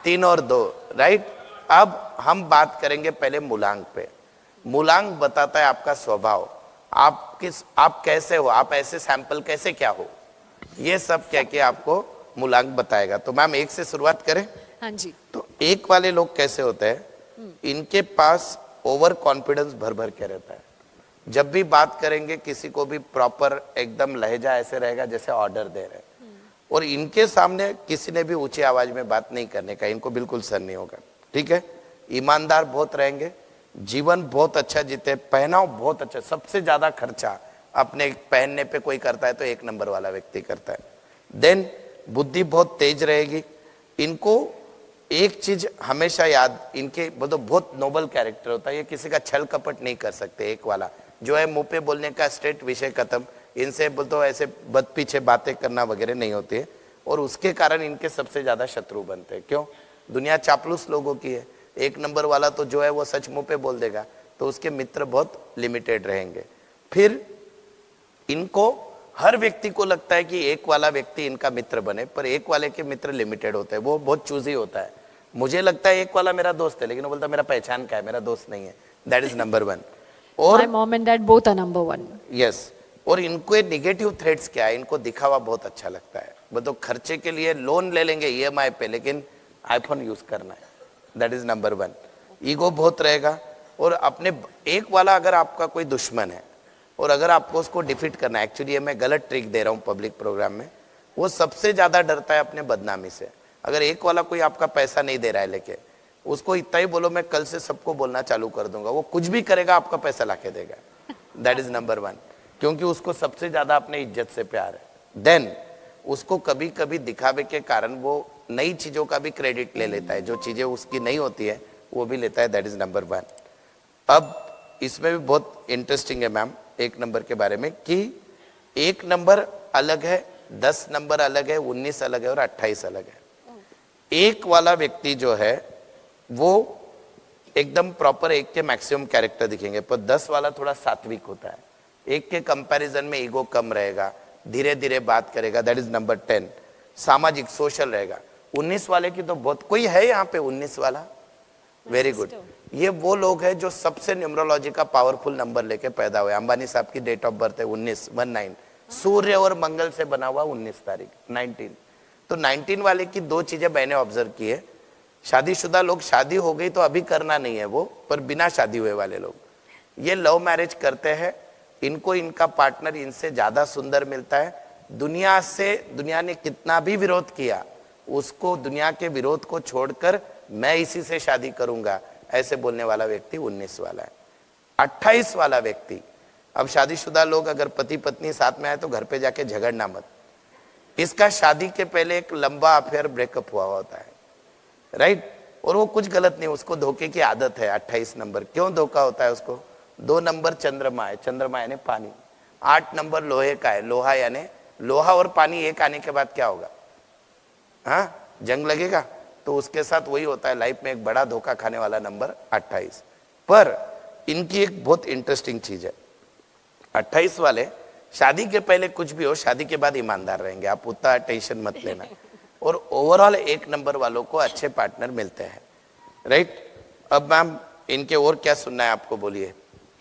3 और 2, राइट। अब हम बात करेंगे पहले मूलांक पे। मूलांक बताता है आपका स्वभाव, आप कैसे हो, आप ऐसे सैंपल कैसे क्या हो, ये सब कह के आपको मूलांक बताएगा। तो मैम 1 से शुरुआत करें? हाँ जी। तो 1 वाले लोग कैसे होते हैं, इनके पास ओवर कॉन्फिडेंस भर भर के रहता है। जब भी बात करेंगे किसी को भी प्रॉपर एकदम लहजा ऐसे रहेगा जैसे ऑर्डर दे रहे हैं, और इनके सामने किसी ने भी ऊंची आवाज में बात नहीं करने का, इनको बिल्कुल सर नहीं होगा। ठीक है, ईमानदार बहुत रहेंगे, जीवन बहुत अच्छा जीते, पहनाव बहुत अच्छा, सबसे ज्यादा खर्चा अपने पहनने पे कोई करता है तो 1 नंबर वाला व्यक्ति करता है। देन बुद्धि बहुत तेज रहेगी। इनको एक चीज हमेशा याद, इनके बहुत नोबल कैरेक्टर होता है, ये किसी का छल कपट नहीं कर सकते। 1 वाला जो है मुंह पे बोलने का स्ट्रेट, विषय खत्म, इनसे बोलते ऐसे बद पीछे बातें करना वगैरह नहीं होती है, और उसके कारण इनके सबसे ज्यादा शत्रु बनते हैं। क्यों? दुनिया चापलूस लोगों की है। 1 नंबर वाला तो जो है वो सच मुंह पे बोल देगा, तो उसके मित्र बहुत लिमिटेड रहेंगे। फिर इनको हर व्यक्ति को लगता है कि 1 वाला व्यक्ति इनका मित्र बने, पर 1 वाले के मित्र लिमिटेड होते हैं, वो बहुत चूजी होता है। मुझे लगता है 1 वाला मेरा दोस्त है, लेकिन वो बोलता मेरा पहचान का है, मेरा दोस्त नहीं है। That is number 1। और my mom and dad both are number 1। Yes. और इनको नेगेटिव थ्रेड्स क्या है, इनको दिखावा बहुत अच्छा लगता है। वो तो खर्चे के लिए लोन ले लेंगे EMI पे, लेकिन आईफोन यूज करना है। That is number 1। ईगो बहुत रहेगा, और अपने 1 वाला अगर आपका कोई दुश्मन है और अगर आपको उसको डिफीट करना है, एक्चुअली ये मैं गलत ट्रिक दे रहा हूँ पब्लिक प्रोग्राम में, वो सबसे ज्यादा डरता है अपने बदनामी से। अगर 1 वाला कोई आपका पैसा नहीं दे रहा है लेके, उसको इतना ही बोलो मैं कल से सबको बोलना चालू कर दूंगा, वो कुछ भी करेगा आपका पैसा लाके देगा। दैट इज नंबर 1, क्योंकि उसको सबसे ज्यादा अपने इज्जत से प्यार है। देन उसको कभी कभी दिखावे के कारण वो नई चीजों का भी क्रेडिट ले लेता है, जो चीजें उसकी नहीं होती है वो भी लेता है। That is number 1। अब इसमें भी बहुत इंटरेस्टिंग है मैम 1 नंबर के बारे में, कि 1 नंबर अलग है, 10 नंबर अलग है, 19 अलग है और 28 अलग है। 1 वाला व्यक्ति जो है वो एकदम प्रॉपर 1 के मैक्सिमम कैरेक्टर दिखेंगे, पर 10 वाला थोड़ा सात्विक होता है। 1 के कंपैरिजन में ईगो कम रहेगा, धीरे धीरे बात करेगा। That is number 10। सामाजिक, सोशल रहेगा। 19 वाले की तो बहुत, कोई है यहाँ पे 19 वाला? Very good. ये वो लोग हैं जो सबसे न्यूमरोलॉजी का पावरफुल नंबर लेके पैदा हुए। अंबानी साहब की डेट ऑफ बर्थ है 19 सूर्य और मंगल से बना हुआ 19 तारीख 19। तो 19 वाले की दो चीजें मैंने ऑब्जर्व की है। शादीशुदा लोग, शादी हो गई तो अभी करना नहीं है वो, पर बिना शादी हुए वाले लोग ये लव मैरिज करते हैं, इनको इनका पार्टनर इनसे ज्यादा सुंदर मिलता है। दुनिया ने कितना भी विरोध किया, उसको दुनिया के विरोध को छोड़कर मैं इसी से शादी करूंगा, ऐसे बोलने वाला व्यक्ति 19 वाला है। 28 वाला व्यक्ति, अब शादीशुदा लोग अगर पति पत्नी साथ में आए तो घर पे जाके झगड़ना मत। इसका शादी के पहले एक लंबा अफेयर ब्रेकअप हुआ होता है, राइट? और वो कुछ गलत नहीं, उसको धोखे की आदत है। 28 नंबर क्यों धोखा होता है उसको? 2 नंबर चंद्रमा है, चंद्रमा यानी पानी। 8 नंबर लोहे का है, लोहा यानी लोहा और पानी एक आने के बाद क्या होगा? हाँ, जंग लगेगा। तो उसके साथ वही होता है लाइफ में, एक बड़ा धोखा खाने वाला नंबर 28। पर इनकी एक बहुत इंटरेस्टिंग चीज है, 28 वाले शादी के पहले कुछ भी हो, शादी के बाद ईमानदार रहेंगे, आप उतना टेंशन मत लेना। और ओवरऑल 1 नंबर वालों को अच्छे पार्टनर मिलते हैं, राइट? अब मैम इनके और क्या सुनना है आपको, बोलिए।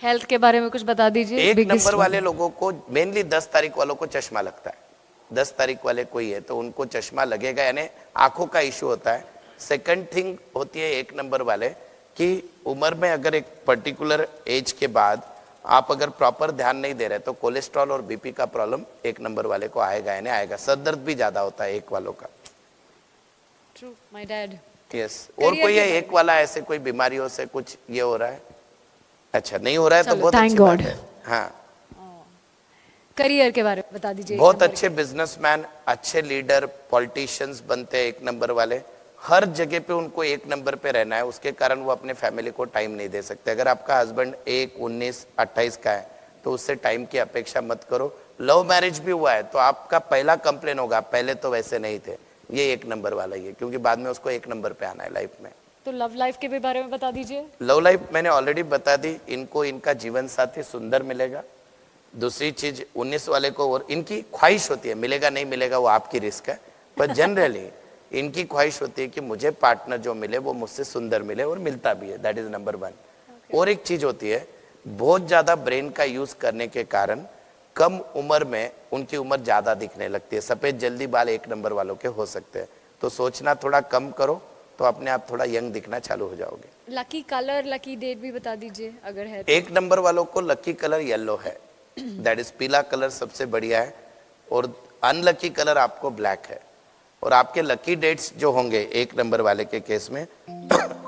हेल्थ के बारे में कुछ बता दीजिए। 1 biggest नंबर one। वाले लोगों को मेनली 10 तारीख वालों को चश्मा लगता है। 10 तारीख वाले कोई है तो उनको चश्मा लगेगा, यानी आंखों का इश्यू होता है। सेकंड थिंग होती है 1 नंबर वाले कि उम्र में अगर एक पर्टिकुलर एज के बाद आप अगर प्रॉपर ध्यान नहीं दे रहे तो कोलेस्ट्रॉल और बीपी का प्रॉब्लम 1 नंबर वाले को आएगा, यानी आएगा। सर दर्द भी ज्यादा होता है 1 वालों का। True, my dad। यस। और कोई है 1 वाला ऐसे कोई बीमारियों से कुछ ये हो रहा है? अच्छा, नहीं हो रहा है तो चलो, बहुत thank अच्छी बात God। है। हाँ, करियर के बारे में बता दीजिए। बहुत 1 नंबर अच्छे बिजनेसमैन, अच्छे लीडर, पॉलिटिशियंस बनते हैं 1 नंबर वाले। हर जगह पे उनको 1 नंबर पे रहना है, उसके कारण वो अपने फैमिली को टाइम नहीं दे सकते। अगर आपका हस्बैंड 1, 19, 28 का है तो उससे टाइम की अपेक्षा मत करो। लव मैरिज भी हुआ है तो आपका पहला कंप्लेन होगा, पहले तो वैसे नहीं थे। ये 1 नंबर वाला ही है, क्योंकि बाद में उसको 1 नंबर पे आना है लाइफ में। तो लव लाइफ के भी बारे में बता दीजिए। लव लाइफ मैंने ऑलरेडी बता दी, इनको इनका जीवन साथी सुंदर मिलेगा। दूसरी चीज 19 वाले को, और इनकी ख्वाहिश होती है, मिलेगा नहीं मिलेगा वो आपकी रिस्क है, पर जनरली इनकी ख्वाहिश होती है कि मुझे पार्टनर जो मिले वो मुझसे सुंदर मिले, और मिलता भी है। That is number 1। और एक चीज होती है, बहुत ज्यादा ब्रेन का यूज करने के कारण कम उम्र में उनकी उम्र ज्यादा दिखने लगती है। सफेद जल्दी बाल 1 नंबर वालों के हो सकते हैं, तो सोचना थोड़ा कम करो तो अपने आप थोड़ा यंग दिखना चालू हो जाओगे। लकी कलर, लकी डेट भी बता दीजिए अगर है तो। 1 नंबर वालों को लकी कलर येलो है, दैट इज पीला कलर सबसे बढ़िया है। और अनलकी कलर आपको ब्लैक है। और आपके लकी डेट्स जो होंगे 1 नंबर वाले के केस में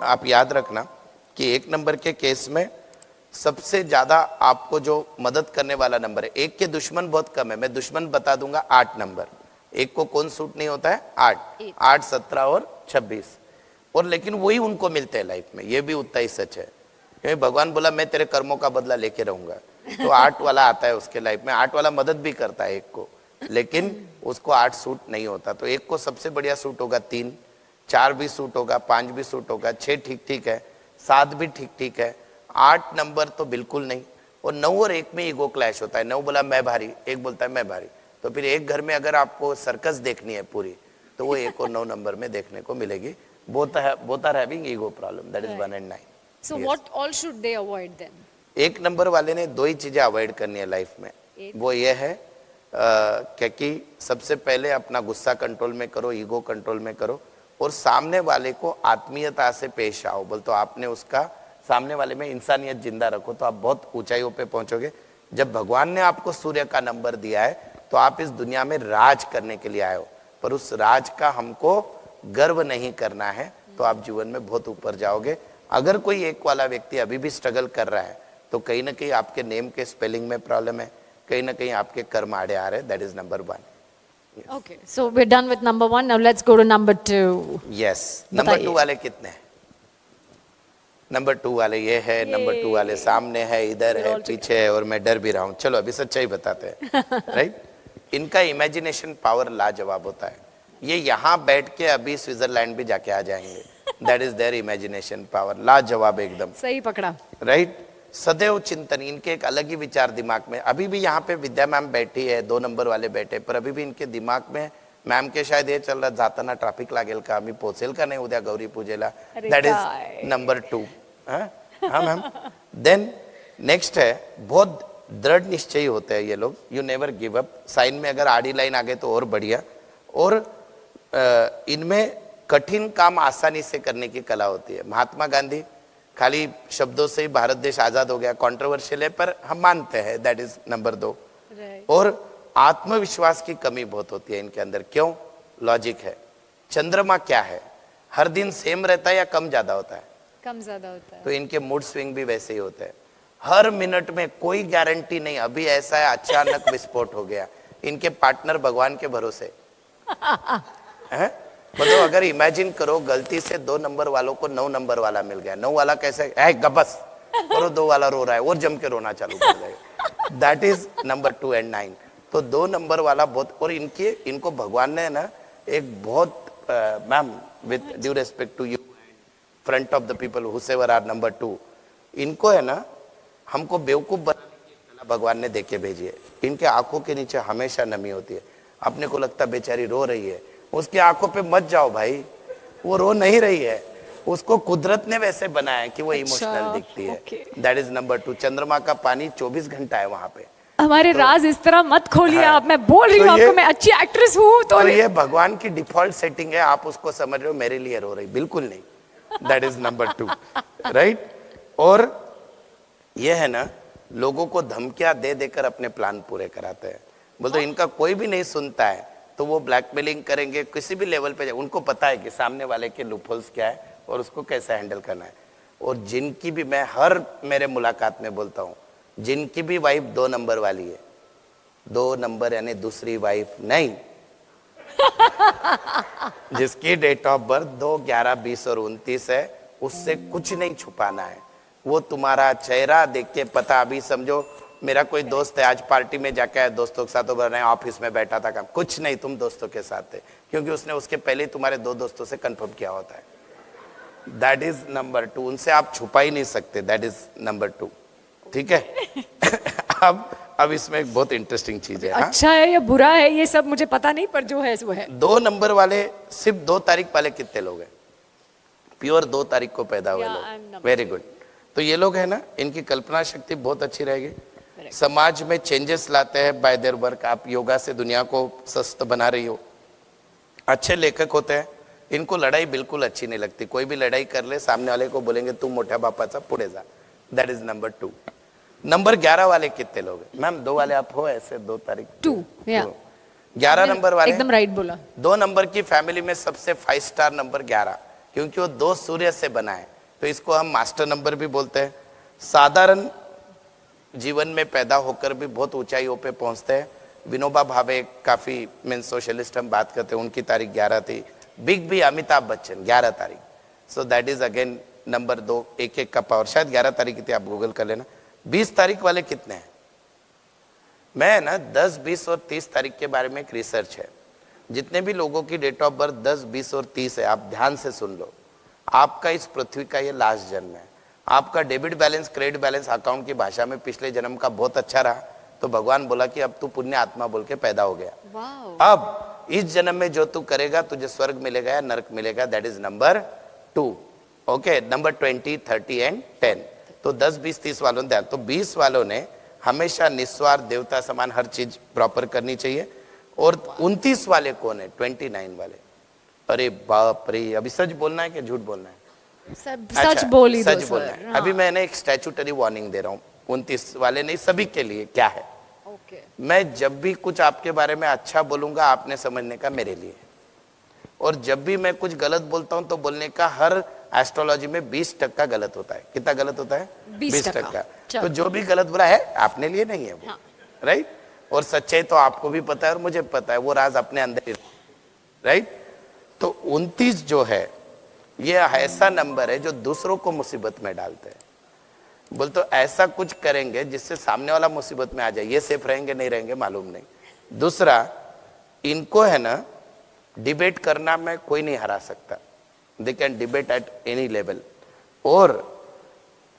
आप याद रखना कि 1 नंबर के केस में सबसे ज्यादा आपको जो मदद करने वाला नंबर है, 1 के दुश्मन बहुत कम है। मैं दुश्मन बता दूंगा 8 नंबर। 1 को कौन सूट नहीं होता है? 8, 17 और 26। और लेकिन वही उनको मिलते हैं लाइफ में, ये भी उतना ही सच है, क्योंकि भगवान बोला मैं तेरे कर्मों का बदला लेके रहूंगा। तो 8 वाला आता है उसके लाइफ में। 8 वाला मदद भी करता है 1 को, लेकिन उसको 8 सूट नहीं होता। तो 1 को सबसे बढ़िया सूट होगा 3, 4 भी सूट होगा, 5 भी सूट होगा, 6 ठीक ठीक है, 7 भी ठीक ठीक है, 8 नंबर तो बिल्कुल नहीं। और 9 और 1 में ईगो क्लैश होता है। 9 बोला मैं भारी, 1 बोलता है मैं भारी। तो फिर एक घर में अगर आपको सर्कस देखनी है पूरी, तो वो 1 और 9 नंबर में देखने को मिलेगी। both are having ego problem, that is 1 and 9। So Yes. what all should they avoid then? 1 number वाले ने 2 ही चीजें अवॉइड करनी है लाइफ में। वो ये है कि सबसे पहले अपना गुस्सा कंट्रोल में करो, ईगो कंट्रोल में करो, और सामने वाले को आत्मीयता से पेश आओ। बोल तो आपने उसका सामने वाले में इंसानियत जिंदा रखो तो आप बहुत ऊंचाइयों पे पहुंचोगे। जब भगवान ने आपको सूर्य का नंबर दिया है तो आप इस दुनिया में राज करने के लिए आए हो, पर उस राज का हमको गर्व नहीं करना है, तो आप जीवन में बहुत ऊपर जाओगे। अगर कोई 1 वाला व्यक्ति अभी भी स्ट्रगल कर रहा है तो कहीं ना कहीं आपके नेम के स्पेलिंग में प्रॉब्लम है, कहीं ना कहीं आपके कर्म आड़े आ रहे हैं। That is number 1। Okay, so we're done with number 1. Now let's go to number 2. Yes. Number 2 बताइए। वाले कितने हैं? नंबर 2 वाले ये है, नंबर 2 वाले सामने है, इधर है, पीछे है, और मैं डर भी रहा हूँ। चलो अभी सच्चाई बताते हैं, राइट? इनका इमेजिनेशन पावर लाजवाब होता है। ये यहाँ बैठ के अभी स्विट्जरलैंड भी जाके आ जाएंगे। That is there imagination power, लाजवाब एकदम, सही पकड़ा। राइट? सदैव चिंतन, इनके एक अलग ही विचार दिमाग में। अभी भी यहाँ पे विद्या मैम बैठी है, 2 नंबर वाले बैठे, पर अभी भी इनके दिमाग में मॅम के शायद हे चल जाताना ट्रॅफिक लागेल का, मी पोहोचेल का नाही उद्या गौरी पूजेला, अरे दैट काय. Is number 2. हाँ मैम. देन नेक्स्ट है, बहुत दृढ़ निश्चयी होते हैं ये लोग. You never give up. Sign में अगर आड़ी लाइन आ गए तो और बढ़िया. और इनमें कठिन काम आसानी से करने की कला होती है. महात्मा गांधी खाली शब्दों से ही भारत देश आजाद हो गया, कंट्रोवर्शियल है पर हम मानते हैं, दैट इज नंबर 2. और आत्मविश्वास की कमी बहुत होती है इनके अंदर. क्यों? लॉजिक है. चंद्रमा क्या है, हर दिन सेम रहता है या कम ज्यादा होता है? कम ज्यादा होता है. तो इनके मूड स्विंग भी वैसे ही होते हैं. हर मिनट में कोई गारंटी नहीं, अभी ऐसा है अचानक विस्फोट हो गया. इनके पार्टनर भगवान के भरोसे हैं. मतलब अगर इमेजिन करो गलती से 2 नंबर वालों को 9 नंबर वाला मिल गया, 9 वाला कैसे है गबस, और 2 वाला रो रहा है और जम के रोना चालू कर देगा. That is number 2 and 9. तो 2 नंबर वाला बहुत. और इनको भगवान ने ना एक बहुत ma'am with due respect to you front of the people whoever are number 2, इनको है ना हमको बेवकूफ बनाने की कला भगवान ने देके भेजी है. इनके आंखों के नीचे हमेशा नमी होती है. अपने को लगता है बेचारी रो रही है, उसकी आंखों पे मत जाओ भाई, वो रो नहीं रही है, उसको कुदरत ने वैसे बनाया है कि वो इमोशनल दिखती है. That is number 2. चंद्रमा का पानी 24 घंटा है वहां पे. हमारे राज इस तरह मत खोलिए हाँ. आप. मैं बोल रही हूँ तो आपको, ये- मैं अच्छी एक्ट्रेस हूँ तो और ये भगवान की डिफॉल्ट सेटिंग है. आप उसको समझ रहे हो मेरे लिए रो रही, बिल्कुल नहीं. That is number 2. राइट. और ये है ना लोगों को धमकियां दे देकर अपने प्लान पूरे कराते हैं. बोलते इनका कोई भी नहीं सुनता है तो वो ब्लैकमेलिंग करेंगे किसी भी लेवल पे. उनको पता है कि सामने वाले के लूपहोल्स क्या है और उसको कैसे हैंडल करना है. और जिनकी भी, मैं हर मेरे मुलाकात में बोलता हूँ, जिनकी भी वाइफ 2 नंबर वाली है, 2 नंबर यानी दूसरी वाइफ नहीं, जिसकी डेट ऑफ बर्थ 2, 11, 20 और 29 है, उससे कुछ नहीं छुपाना है. वो तुम्हारा चेहरा देख के पता. अभी समझो मेरा कोई दोस्त है, आज पार्टी में जाके आया दोस्तों के साथ, तो बोल रहे हैं ऑफिस में बैठा था, काम कुछ नहीं, तुम दोस्तों के साथ थे, क्योंकि उसने उसके पहले ही तुम्हारे 2 दोस्तों से कंफर्म किया होता है. That is number 2. उनसे आप छुपा ही नहीं सकते. That is number 2. ठीक है. अब इसमें एक बहुत इंटरेस्टिंग चीज है. हाँ? अच्छा है या बुरा है ये सब मुझे पता नहीं, पर जो है वो है. 2 नंबर वाले, सिर्फ 2 तारीख वाले कितने लोग हैं? प्योर 2 तारीख को पैदा हुए Yeah, I'm लोग. number very good. तो ये लोग है ना, इनकी कल्पना शक्ति बहुत अच्छी रहेगी. समाज में चेंजेस लाते हैं बाय देयर वर्क. आप योगा से दुनिया को स्वस्थ बना रही हो. अच्छे लेखक होते हैं. इनको लड़ाई बिल्कुल अच्छी नहीं लगती. कोई भी लड़ाई कर ले, सामने वाले को बोलेंगे तू मोठ्या बापाचा पुढे जा. That is number 2. नंबर 11 वाले कितने लोग हैं? मैम 2 वाले आप हो ऐसे 2 तारीख 2 या 11 नंबर वाले एकदम राइट बोला. 2 नंबर की फैमिली में सबसे 5 स्टार नंबर 11, क्योंकि वो 2 सूर्य से बना है, तो इसको हम मास्टर नंबर भी बोलते हैं. साधारण जीवन में पैदा होकर भी बहुत ऊंचाइयों पे पहुंचते हैं. विनोबा भावे काफी मीन सोशलिस्ट हम बात करते हैं, उनकी तारीख 11 थी. बिग बी अमिताभ बच्चन 11 तारीख. So that is again number 2. एक का पावर. शायद 11 तारीख की थी, आप गूगल कर लेना. 20 तारीख वाले कितने हैं? मैं ना 10, 20 और 30 तारीख के बारे में एक रिसर्च है. जितने भी लोगों की डेट ऑफ बर्थ 10, 20 और 30 है, आप ध्यान से सुन लो. आपका इस पृथ्वी का ये लास्ट जन्म है. आपका debit balance, credit balance account की भाषा में पिछले जन्म का बहुत अच्छा रहा, तो भगवान बोला कि अब तू पुण्य आत्मा बोल के पैदा हो गया. अब इस जन्म में जो तू करेगा तुझे स्वर्ग मिलेगा या नरक मिलेगा. That is number 2. Okay. Number 20, 30 and 10. तो 10, 20, 30 वालों ने ध्यान. तो 20 वालों ने हमेशा निस्वार्थ, देवता समान हर चीज प्रॉपर करनी चाहिए. और 29 वाले कौन है? 29 वाले. अरे बाप रे. अभी सच बोलना है कि झूठ बोलना है? सच बोल ही दो सच बोलना है. अभी मैंने एक स्टैट्यूटरी वार्निंग दे रहा हूँ. 29 वाले नहीं, सभी के लिए. क्या है? मैं जब भी कुछ आपके बारे में अच्छा बोलूंगा, आपने समझने का मेरे लिए. और जब भी मैं कुछ गलत बोलता हूं तो बोलने का हर एस्ट्रोलॉजी में 20% गलत होता है. कितना गलत होता है? 20%. तो जो भी गलत बोला है आपने लिए नहीं है वो. राइट. और सच्चाई तो आपको भी पता है और मुझे पता है, वो राज अपने अंदर ही. राइट. तो 29 जो है ये ऐसा नंबर है जो दूसरों को मुसीबत में डालते हैं. बोल तो ऐसा कुछ करेंगे जिससे सामने वाला मुसीबत में आ जाए. ये सेफ रहेंगे नहीं रहेंगे मालूम नहीं. दूसरा, इनको है ना डिबेट करना में कोई नहीं हरा सकता. They can debate at any level. और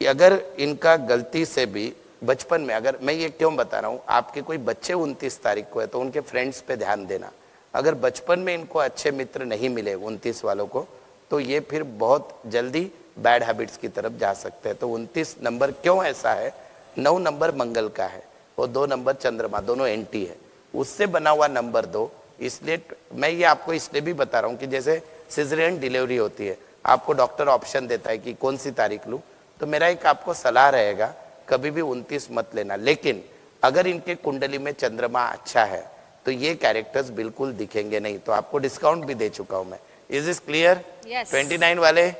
अगर इनका गलती से भी बचपन में, अगर मैं ये क्यों बता रहा हूं, आपके कोई बच्चे 29 तारीख को है तो उनके फ्रेंड्स पे ध्यान देना. अगर बचपन में इनको अच्छे मित्र नहीं मिले 29 वालों को, तो ये फिर बहुत जल्दी बैड हैबिट्स की तरफ जा सकते हैं। तो 29 नंबर क्यों ऐसा है? 9 नंबर मंगल का है और 2 नंबर चंद्रमा, दोनों एंटी है, उससे बना हुआ नंबर 2। इसलिए मैं ये आपको इसलिए भी बता रहा हूँ कि जैसे सिजरियन डिलीवरी होती है, आपको डॉक्टर ऑप्शन देता है कि कौन सी तारीख लूँ, तो मेरा एक आपको सलाह रहेगा, कभी भी 29 मत लेना। लेकिन अगर इनके कुंडली में चंद्रमा अच्छा है तो ये कैरेक्टर्स बिल्कुल दिखेंगे नहीं। तो आपको डिस्काउंट भी दे चुका हूं मैं। Is this clear? Yes. 29 वाले?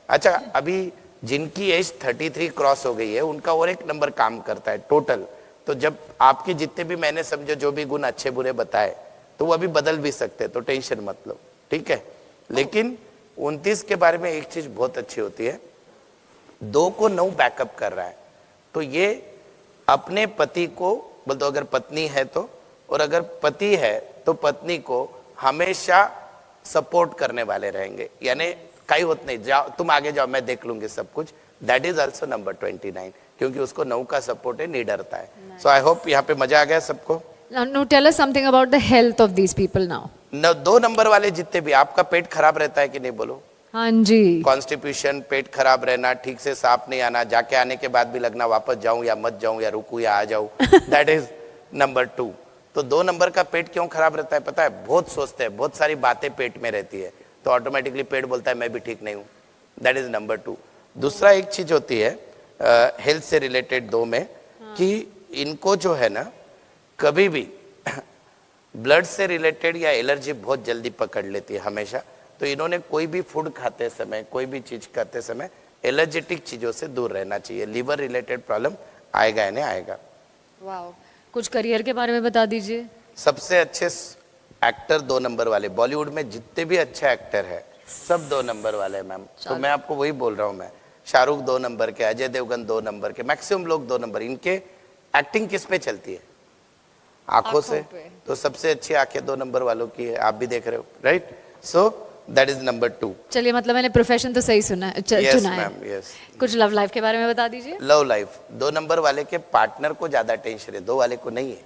अच्छा, अभी जिनकी एज 33 क्रॉस हो गई है उनका और एक नंबर काम करता है टोटल। तो जब आपके जितने भी मैंने समझो जो भी गुण अच्छे बुरे बताए, तो वो अभी बदल भी सकते हैं, तो टेंशन मत लो, ठीक है। लेकिन 29 के बारे में एक चीज बहुत अच्छी होती है, 2 को 9 बैकअप कर रहा है, तो ये अपने पति को बोल दो, अगर पत्नी है तो, और अगर पति है तो पत्नी को हमेशा सपोर्ट करने वाले रहेंगे, यानी कहीं होत नहीं, जाओ तुम आगे जाओ मैं देख लूंगी सब कुछ। दैट इज ऑल्सो नंबर 29, क्योंकि उसको 9 का सपोर्ट है, निडरता है। सो आई होप यहाँ पे मजा आ गया सबको। Now tell us something about the health of these people now. 2 number वाले जितने भी, आपका पेट खराब रहता है कि नहीं बोलो? हाँ जी। कॉन्स्टिट्यूशन, पेट खराब रहना, ठीक से साफ नहीं आना, जाके आने के बाद भी लगना वापस जाऊं या मत जाऊं या रुकूं या आ जाऊं, दैट इज नंबर 2। तो 2 नंबर का पेट क्यों खराब रहता है पता है? बहुत सोचते हैं, बहुत सारी बातें पेट में रहती है, तो ऑटोमेटिकली पेट बोलता है मैं भी ठीक नहीं हूं, दैट इज नंबर 2। दूसरा एक चीज होती है हेल्थ से रिलेटेड 2 में, कि इनको जो है ना कभी भी ब्लड से रिलेटेड या एलर्जी बहुत जल्दी पकड़ लेती है हमेशा। तो इन्होंने कोई भी फूड खाते समय, कोई भी चीज खाते समय एलर्जेटिक चीजों से दूर रहना चाहिए। लीवर रिलेटेड प्रॉब्लम आएगा या नहीं आएगा? वाओ। कुछ करियर के बारे में बता दीजिए। सबसे अच्छे एक्टर 2 नंबर वाले, बॉलीवुड में जितने भी अच्छे एक्टर है सब 2 नंबर वाले हैं मैम। तो मैं आपको वही बोल रहा हूँ, मैं शाहरुख 2 नंबर के, अजय देवगन 2 नंबर के, मैक्सिमम लोग 2 नंबर। इनके एक्टिंग किस पे चलती है? आंखों से। तो सबसे अच्छी आंखें 2 नंबर वालों की है, आप भी देख रहे हो, right? So that is number 2। चलिए, मतलब मैंने प्रोफेशन तो सही सुना है, चुना है। यस। कुछ लव लाइफ के बारे में बता दीजिए। लव लाइफ 2 नंबर वाले के पार्टनर को ज्यादा टेंशन है, 2 वाले को नहीं है।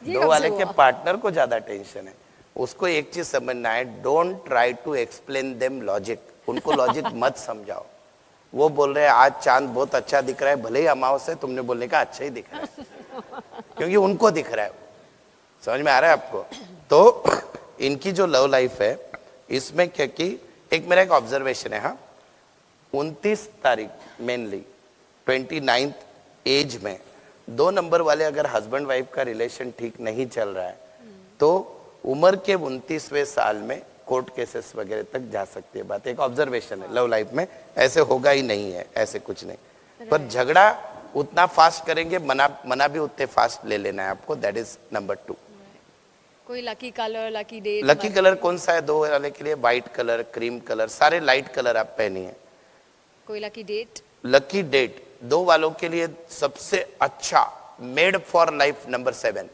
2 वाले के पार्टनर को ज्यादा टेंशन है। उसको एक चीज समझना है, don't try to explain them logic. उनको लॉजिक मत समझाओ। वो बोल रहे हैं आज चांद बहुत अच्छा दिख रहा है, भले ही अमावस्या है, तुमने बोलने का अच्छा ही दिख रहा है, क्योंकि उनको दिख रहा है। समझ में आ रहा है आपको? तो इनकी जो लव लाइफ है इसमें क्या कि एक मेरा एक ऑब्जर्वेशन है, हाँ, 29 तारीख मेनली 29 एज में 2 नंबर वाले अगर हस्बैंड वाइफ का रिलेशन ठीक नहीं चल रहा है तो उम्र के 29वें साल में कोर्ट केसेस वगैरह तक जा सकती है बात। एक ऑब्जर्वेशन है लव लाइफ में, ऐसे होगा ही नहीं है, ऐसे कुछ नहीं। पर झगड़ा उतना फास्ट करेंगे, मना भी उतने फास्ट ले लेना है आपको। That is number 2। कोई lucky colour, lucky date? Lucky colour कौन सा है 2 वाले के लिए? व्हाइट कलर, क्रीम कलर, सारे लाइट कलर आप पहनिए। कोई लकी डेट? लकी डेट 2 वालों के लिए सबसे अच्छा, मेड फॉर लाइफ, नंबर 7।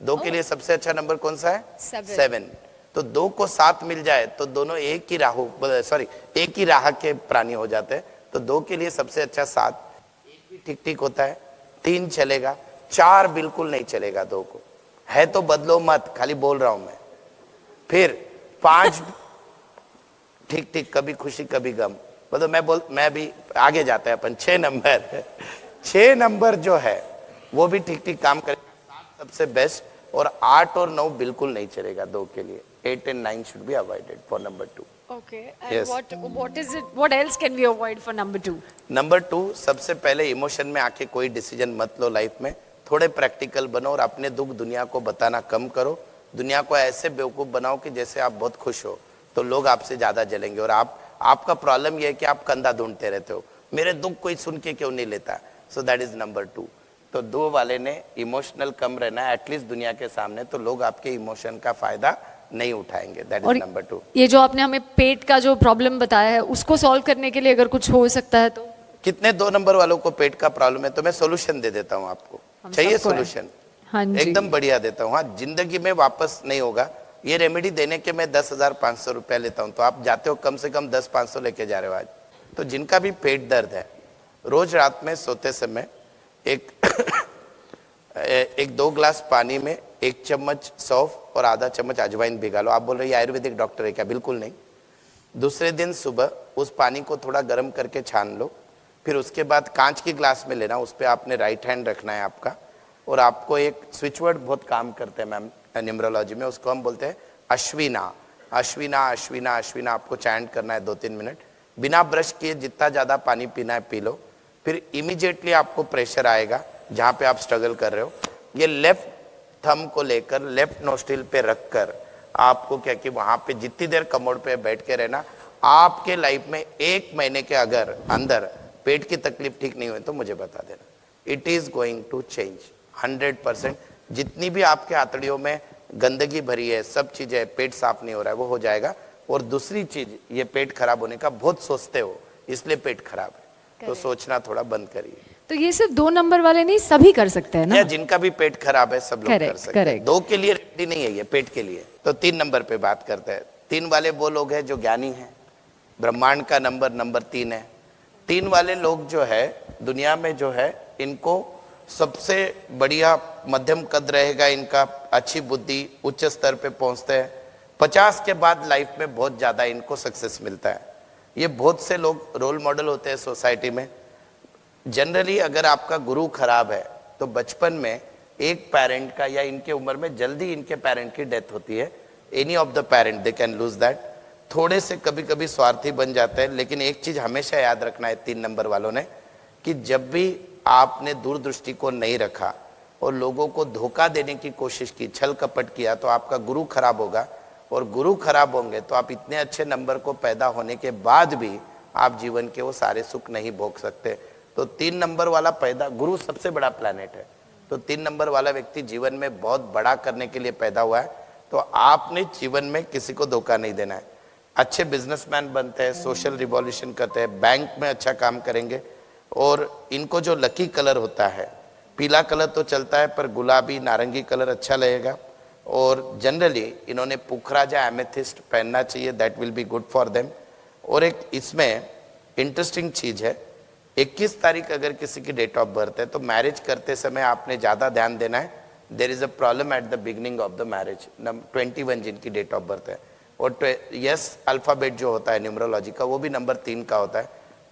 2 के लिए सबसे अच्छा नंबर कौन सा है? 7। तो 2 को 7 मिल जाए तो दोनों एक ही राह के प्राणी हो जाते हैं। तो 2 के लिए सबसे अच्छा 7। 1 भी ठीक ठीक होता है, 3 चलेगा, 4 बिल्कुल नहीं चलेगा। 2 को है तो बदलो मत, खाली बोल रहा हूं मैं। फिर 5 ठीक ठीक, कभी खुशी कभी गम, मतलब मैं भी आगे जाते हैं अपन। 6 नंबर 6 नंबर जो है वो भी ठीक ठीक काम करेगा, 7 सबसे बेस्ट, और 8 और 9 बिल्कुल नहीं चलेगा 2 के लिए। 8 and 9 should be avoided for number 2. Okay. And Yes. what is it? What else can we avoid for number 2? Number 2, सबसे पहले इमोशन में आके कोई डिसीजन मत लो लाइफ में। थोड़े प्रैक्टिकल बनो और अपने दुख दुनिया को बताना कम करो। दुनिया को ऐसे बेवकूफ बनाओ कि जैसे आप बहुत खुश हो, तो लोग आपसे ज्यादा जलेंगे। और आपका प्रॉब्लम यह है कि आप कंधा ढूंढते रहते हो, मेरे दुख कोई सुन के क्यों नहीं लेता। So that is number 2। तो 2 वाले ने इमोशनल कम रहना है एटलीस्ट दुनिया के सामने, तो लोग आपके इमोशन का फायदा नहीं उठाएंगे। That is number 2। ये जो आपने हमें पेट का जो प्रॉब्लम बताया है उसको सॉल्व करने के लिए अगर कुछ हो सकता है तो? कितने 2 नंबर वालों को पेट का प्रॉब्लम है? तो मैं सोल्यूशन दे देता हूँ आपको। चाहिए सोल्यूशन? हाँ जी, एकदम बढ़िया देता हूँ। हाँ, जिंदगी में वापस नहीं होगा। ये रेमेडी देने के मैं 10,500 रुपया लेता हूँ, तो आप जाते हो कम से कम 10-500 लेके जा रहे हो आज। तो जिनका भी पेट दर्द है, रोज रात में सोते समय एक 2 ग्लास पानी में 1 चम्मच सौंफ और आधा चम्मच अजवाइन भिगा लो। आप बोल रहे हैं आयुर्वेदिक डॉक्टर है क्या? बिल्कुल नहीं। दूसरे दिन सुबह उस पानी को थोड़ा गर्म करके छान लो, फिर उसके बाद कांच के ग्लास में लेना, उस पर आपने राइट हैंड रखना है आपका, और आपको एक स्विच वर्ड बहुत काम करते हैं मैम न्यूमरोलॉजी में, उसको हम बोलते हैं अश्विना। अश्विना अश्विना अश्विना आपको चैंट करना है 2-3 मिनट, बिना ब्रश किए जितना ज़्यादा पानी पीना है पी लो। फिर इमीडिएटली आपको प्रेशर आएगा जहाँ पे आप स्ट्रगल कर रहे हो, ये लेफ्ट थंब को लेकर लेफ्ट नोस्ट्रिल पे रखकर आपको क्या कि वहाँ पे जितनी देर कमोड पे बैठ के रहना। आपके लाइफ में 1 महीने के अगर अंदर पेट की तकलीफ ठीक नहीं हुई तो मुझे बता देना, it is going to change 100%। जितनी भी आपके आंतड़ियों में गंदगी भरी है, सब चीजें, पेट साफ नहीं हो रहा है, वो हो जाएगा। और दूसरी चीज, ये पेट खराब होने का बहुत सोचते हो इसलिए पेट खराब है, तो सोचना थोड़ा बंद करिए। तो ये सिर्फ 2 नंबर वाले नहीं, सभी कर सकते हैं ना? या जिनका भी पेट खराब है सब लोग कर Correct, सकते हैं। correct. 2 के लिए रेडी नहीं है ये, पेट के लिए। तो 3 नंबर पे बात करते हैं। 3 वाले वो लोग हैं जो ज्ञानी हैं, ब्रह्मांड का नंबर 3 है। 3 वाले लोग जो है दुनिया में जो है, इनको सबसे बढ़िया मध्यम कद रहेगा इनका, अच्छी बुद्धि, उच्च स्तर पे पहुंचते हैं। 50 के बाद लाइफ में बहुत ज्यादा इनको सक्सेस मिलता है। ये बहुत से लोग रोल मॉडल होते हैं सोसाइटी में। जनरली अगर आपका गुरु खराब है तो बचपन में एक पेरेंट का या इनके उम्र में जल्दी इनके पेरेंट की डेथ होती है। Any of the parent they can lose that. थोड़े से कभी कभी स्वार्थी बन जाते हैं, लेकिन एक चीज हमेशा याद रखना है 3 नंबर वालों ने, कि जब भी आपने दूरदृष्टि को नहीं रखा और लोगों को धोखा देने की कोशिश की, छल कपट किया, तो आपका गुरु खराब होगा। और गुरु खराब होंगे तो आप इतने अच्छे नंबर को पैदा होने के बाद भी आप जीवन के वो सारे सुख नहीं भोग सकते। तो 3 नंबर वाला पैदा, गुरु सबसे बड़ा प्लैनेट है, तो 3 नंबर वाला व्यक्ति जीवन में बहुत बड़ा करने के लिए पैदा हुआ है। तो आपने जीवन में किसी को धोखा नहीं देना है। अच्छे बिजनेसमैन बनते हैं, सोशल रिवॉल्यूशन करते हैं, बैंक में अच्छा काम करेंगे। और इनको जो लकी कलर होता है, पीला कलर तो चलता है पर गुलाबी नारंगी कलर अच्छा लगेगा। और जनरली इन्होंने पुखराजा एमेथिस्ट पहनना चाहिए, that will be good for them. और एक इसमें इंटरेस्टिंग चीज है, 21 तारीख अगर किसी की डेट ऑफ बर्थ है तो मैरिज करते समय आपने ज़्यादा ध्यान देना है। There is a problem at the beginning of the marriage. 21 जिनकी डेट ऑफ बर्थ है, और यस अल्फ़ाबेट जो होता है न्यूमरोलॉजी का, वो भी नंबर 3 का होता है।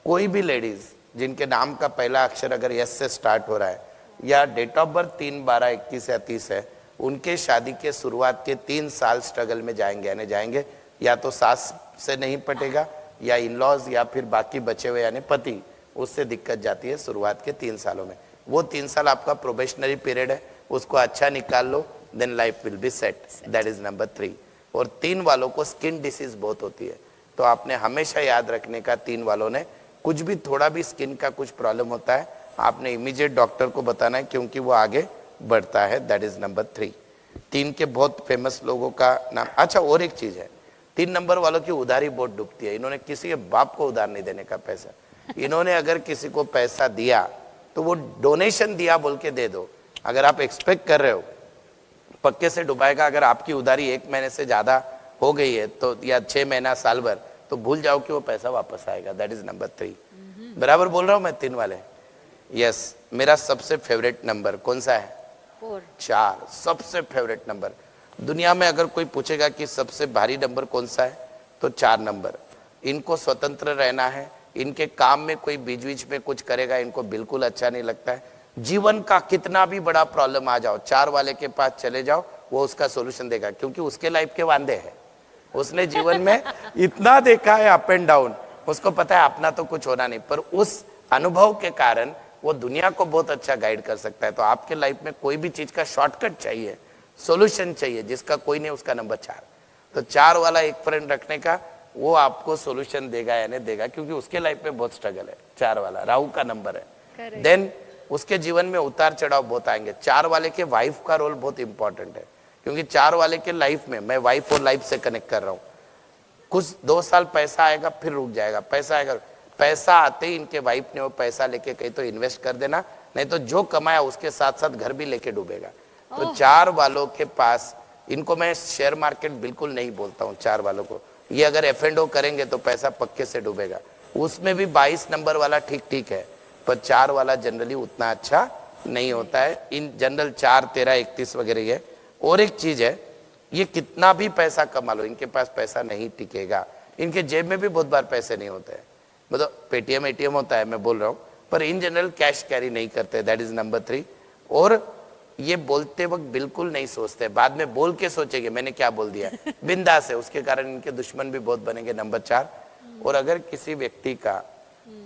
कोई भी लेडीज जिनके नाम का पहला अक्षर अगर यस से स्टार्ट हो रहा है या डेट ऑफ बर्थ 3, 12, 21 या 30 है, उनके शादी के शुरुआत के 3 साल स्ट्रगल में जाएंगे, यानी जाएंगे या तो सास से नहीं पटेगा या इन लॉज या फिर बाकी बचे हुए यानी पति, उससे दिक्कत जाती है शुरुआत के 3 सालों में। वो 3 साल आपका प्रोबेशनरी पीरियड है, उसको अच्छा निकाल लो, then life will be set. That is number 3। और 3 वालों को स्किन डिसीज बहुत होती है, तो आपने हमेशा याद रखने का, 3 वालों ने कुछ भी थोड़ा भी स्किन का कुछ प्रॉब्लम होता है, आपने इमीडिएट डॉक्टर को बताना है, क्योंकि वो आगे बढ़ता है। That is number 3। 3 के बहुत फेमस लोगों का नाम। अच्छा, और एक चीज है, 3 नंबर वालों की उधारी बहुत डूबती है। इन्होंने किसी के बाप को उधार नहीं देने का पैसा। इन्होंने अगर किसी को पैसा दिया तो वो डोनेशन दिया बोल के दे दो। अगर आप एक्सपेक्ट कर रहे हो पक्के से डुबाएगा, अगर आपकी उधारी 1 महीने से ज्यादा हो गई है तो, या 6 महीना साल भर, तो भूल जाओ कि वो पैसा वापस आएगा। That is number 3। बराबर बोल रहा हूं मैं 3 वाले? यस। मेरा सबसे फेवरेट नंबर कौन सा है? 4। सबसे फेवरेट नंबर। दुनिया में अगर कोई पूछेगा कि सबसे भारी नंबर कौन सा है तो 4 नंबर। इनको स्वतंत्र रहना है, इनके काम में कोई बीच बीच में कुछ करेगा इनको बिल्कुल अच्छा नहीं लगता है। जीवन का कितना भी बड़ा प्रॉब्लम आ जाओ, 4 वाले के पास चले जाओ, वो उसका सोल्यूशन देगा, क्योंकि उसके लाइफ के वांदे हैं। उसने जीवन में इतना देखा है अप एंड डाउन, उसको पता है अपना तो कुछ होना नहीं, पर उस अनुभव के कारण वो दुनिया को बहुत अच्छा गाइड कर सकता है। तो आपके लाइफ में कोई भी चीज का शॉर्टकट चाहिए, सॉल्यूशन चाहिए, जिसका कोई नहीं, उसका नंबर 4। तो 4 वाला एक फ्रेंड रखने का, वो आपको सॉल्यूशन देगा या नहीं देगा, क्योंकि उसके लाइफ में बहुत स्ट्रगल है। 4 वाला राहु का नंबर है। देन उसके जीवन में उतार चढ़ाव बहुत आएंगे। 4 वाले के वाइफ का रोल बहुत इंपॉर्टेंट है, क्योंकि 4 वाले के लाइफ में, मैं वाइफ और लाइफ से कनेक्ट कर रहा हूँ, कुछ 2 साल पैसा आएगा फिर रुक जाएगा, पैसा आएगा। पैसा आते ही इनके वाइफ ने वो पैसा लेके कहीं तो इन्वेस्ट कर देना, नहीं तो जो कमाया उसके साथ साथ घर भी लेके डूबेगा। तो 4 वालों के पास, इनको मैं शेयर मार्केट बिल्कुल नहीं बोलता हूँ 4 वालों को, ये अगर F&O करेंगे तो पैसा पक्के से डूबेगा। उसमें भी 22 नंबर वाला ठीक ठीक है, पर 4 वाला जनरली उतना अच्छा नहीं होता है। इन जनरल 4, 13, 31 वगैरह है। और एक चीज है, ये कितना भी पैसा कमा लो, इनके पास पैसा नहीं टिकेगा। इनके जेब में भी बहुत बार पैसे नहीं होते हैं, मतलब पेटीएम एटीएम होता है, मैं बोल रहा हूँ, पर इन जनरल कैश कैरी नहीं करते। That is number 3। और ये बोलते वक्त बिल्कुल नहीं सोचते, बाद में बोल के सोचेंगे मैंने क्या बोल दिया। बिंदास है, उसके कारण इनके दुश्मन भी बहुत बनेंगे। नंबर 4। और अगर किसी व्यक्ति का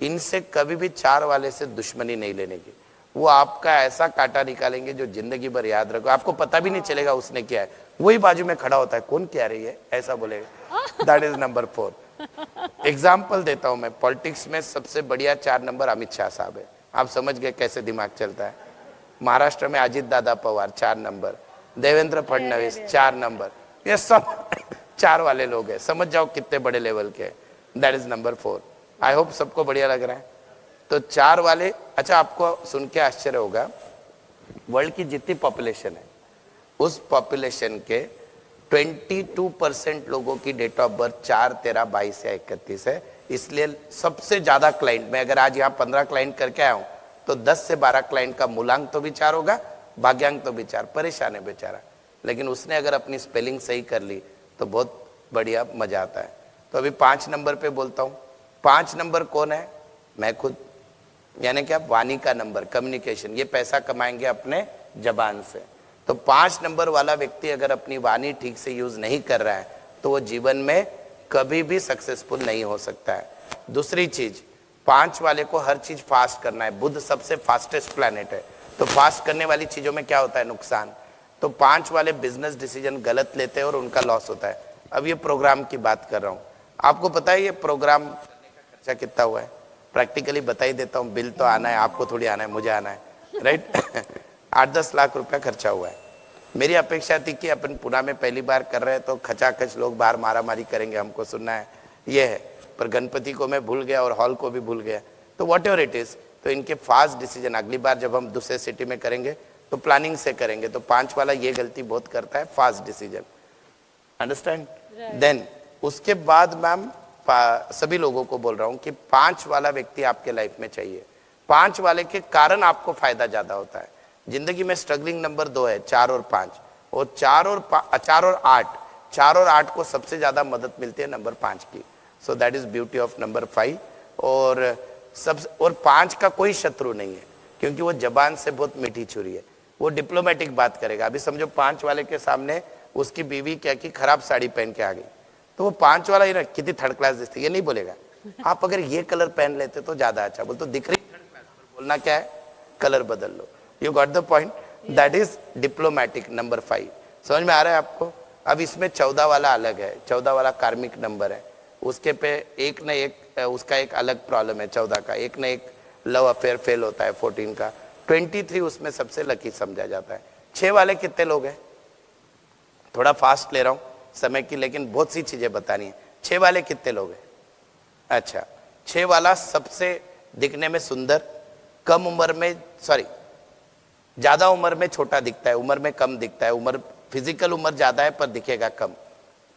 इनसे कभी भी 4 वाले से दुश्मनी नहीं लेने की, वो आपका ऐसा कांटा निकालेंगे जो जिंदगी भर याद रखो, आपको पता भी नहीं चलेगा उसने क्या है। वही बाजू में खड़ा होता है, कौन क्या रही है ऐसा बोलेगा। That is number 4। एग्जाम्पल देता हूं मैं, पॉलिटिक्स में सबसे बढ़िया 4 नंबर अमित शाह साहब है। आप समझ गए कैसे दिमाग चलता है। महाराष्ट्र में अजित दादा पवार 4 नंबर, देवेंद्र फडणवीस 4 नंबर, ये सब 4 वाले लोग हैं। समझ जाओ कितने बड़े लेवल के। That is number 4। I hope सबको बढ़िया लग रहा है। तो 4 वाले, अच्छा आपको सुन के आश्चर्य होगा, वर्ल्ड की जितनी पॉपुलेशन है उस पॉपुलेशन के 22% लोगों की डेट ऑफ बर्थ 4, 13, 22 या 31 है। इसलिए सबसे ज्यादा क्लाइंट, मैं अगर आज यहाँ 15 क्लाइंट करके आया हूं तो 10 से 12 क्लाइंट का मूलांक तो भी 4 होगा, भाग्यांक तो भी 4। परेशान है बेचारा, लेकिन उसने अगर अपनी स्पेलिंग सही कर ली तो बहुत बढ़िया मजा आता है। तो अभी 5 नंबर पे बोलता हूँ। 5 नंबर कौन है? मैं खुद, यानी क्या, वाणी का नंबर, कम्युनिकेशन। ये पैसा कमाएंगे अपने जबान से। तो 5 नंबर वाला व्यक्ति अगर अपनी वाणी ठीक से यूज नहीं कर रहा है तो वो जीवन में कभी भी सक्सेसफुल नहीं हो सकता है। दूसरी चीज, 5 वाले को हर चीज फास्ट करना है। बुध सबसे फास्टेस्ट प्लैनेट है, तो फास्ट करने वाली चीजों में क्या होता है? नुकसान। तो 5 वाले बिजनेस डिसीजन गलत लेते हैं और उनका लॉस होता है। अब ये प्रोग्राम की बात कर रहा हूँ, आपको पता है ये प्रोग्राम करने का खर्चा कितना हुआ है? प्रैक्टिकली बता ही देता हूँ, बिल तो आना है, आपको थोड़ी आना है, मुझे आना है, राइट। 8-10 लाख रुपया खर्चा हुआ है। मेरी अपेक्षा थी कि अपन पुणे में पहली बार कर रहे हैं तो खचाखच लोग बाहर मारामारी करेंगे, हमको सुनना है, ये है। पर गणपति को मैं भूल गया और हॉल को भी भूल गया। तो वॉट एवर इट इज, तो इनके फास्ट डिसीजन अगली बार जब हम दूसरे सिटी में करेंगे तो प्लानिंग से करेंगे। तो 5 वाला ये गलती बहुत करता है, फास्ट डिसीजन। अंडरस्टैंड? देन उसके बाद मैम सभी लोगों को बोल रहा हूं कि 5 वाला व्यक्ति आपके लाइफ में चाहिए। 5 वाले के कारण आपको फायदा ज्यादा होता है। जिंदगी में स्ट्रगलिंग नंबर 2 है, 4 और 5, और 4 और 8 को सबसे ज्यादा मदद मिलती है नंबर 5 की। So that is beauty of number 5। और 5 का कोई शत्रु नहीं है, क्योंकि वो जबान से बहुत मीठी छुरी है, वो डिप्लोमेटिक बात करेगा। अभी समझो 5 वाले के सामने उसकी बीवी क्या की, खराब साड़ी पहन के आ गई, तो वो 5 वाला ही ना कितनी थर्ड क्लास दिखती है ये नहीं बोलेगा। आप अगर ये कलर पहन लेते तो ज्यादा अच्छा, बोल तो दिख रही थर्ड क्लास, पर बोलना क्या है, कलर बदल लो। You got the point? That is diplomatic number 5। समझ में आ रहा है आपको? अब इसमें 14 वाला अलग है, 14 वाला कार्मिक नंबर है, उसके पे एक न एक उसका एक अलग प्रॉब्लम है। 14 का एक न एक लव अफेयर फेल होता है। 14 का 23 उसमें सबसे लकी समझा जाता है। 6 वाले कितने लोग हैं? थोड़ा फास्ट ले रहा हूं समय की, लेकिन बहुत सी चीजें बतानी है। 6 वाले कितने लोग हैं? अच्छा, 6 वाला सबसे दिखने में सुंदर, कम उम्र में, सॉरी ज्यादा उम्र में छोटा दिखता है, उम्र में कम दिखता है, उम्र फिजिकल उम्र ज्यादा है पर दिखेगा कम,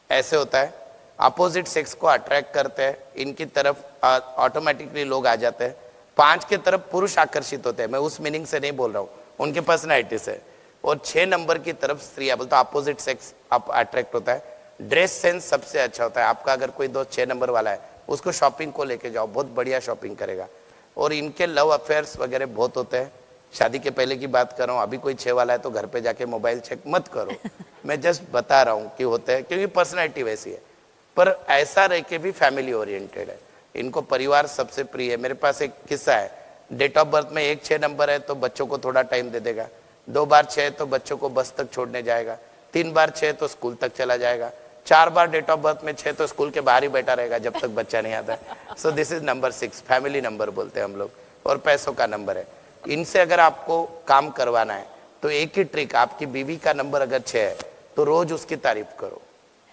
ऐसे होता है। अपोजिट सेक्स को अट्रैक्ट करते हैं, इनकी तरफ ऑटोमेटिकली लोग आ जाते हैं। 5 के तरफ पुरुष आकर्षित होते हैं, मैं उस मीनिंग से नहीं बोल रहा हूँ, उनके पर्सनैलिटी से। और 6 नंबर की तरफ स्त्रियां, बोलते अपोजिट सेक्स अट्रैक्ट होता है। ड्रेस सेंस सबसे अच्छा होता है आपका। अगर कोई दोस्त 6 नंबर वाला है उसको शॉपिंग को लेके जाओ, बहुत बढ़िया शॉपिंग करेगा। और इनके लव अफेयर्स वगैरह बहुत होते हैं। शादी के पहले की बात कर रहा हूँ, अभी कोई 6 वाला है तो घर पे जाके मोबाइल चेक मत करो, मैं जस्ट बता रहा हूँ कि होते हैं, क्योंकि पर्सनैलिटी वैसी है। पर ऐसा रह के भी फैमिली ओरिएंटेड है, इनको परिवार सबसे प्रिय है। मेरे पास एक किस्सा है, डेट ऑफ बर्थ में 1 6 नंबर है तो बच्चों को थोड़ा टाइम दे देगा, 2 बार 6 तो बच्चों को बस तक छोड़ने जाएगा, 3 बार 6 तो स्कूल तक चला जाएगा, 4 बार डेट ऑफ बर्थ में 6 तो स्कूल के बाहर ही बैठा रहेगा जब तक बच्चा नहीं आता। So this is number 6, family number बोलते हैं हम लोग, और पैसों का नंबर है। इनसे अगर आपको काम करवाना है तो एक ही ट्रिक, आपकी बीवी का नंबर अगर 6 है तो रोज उसकी तारीफ करो,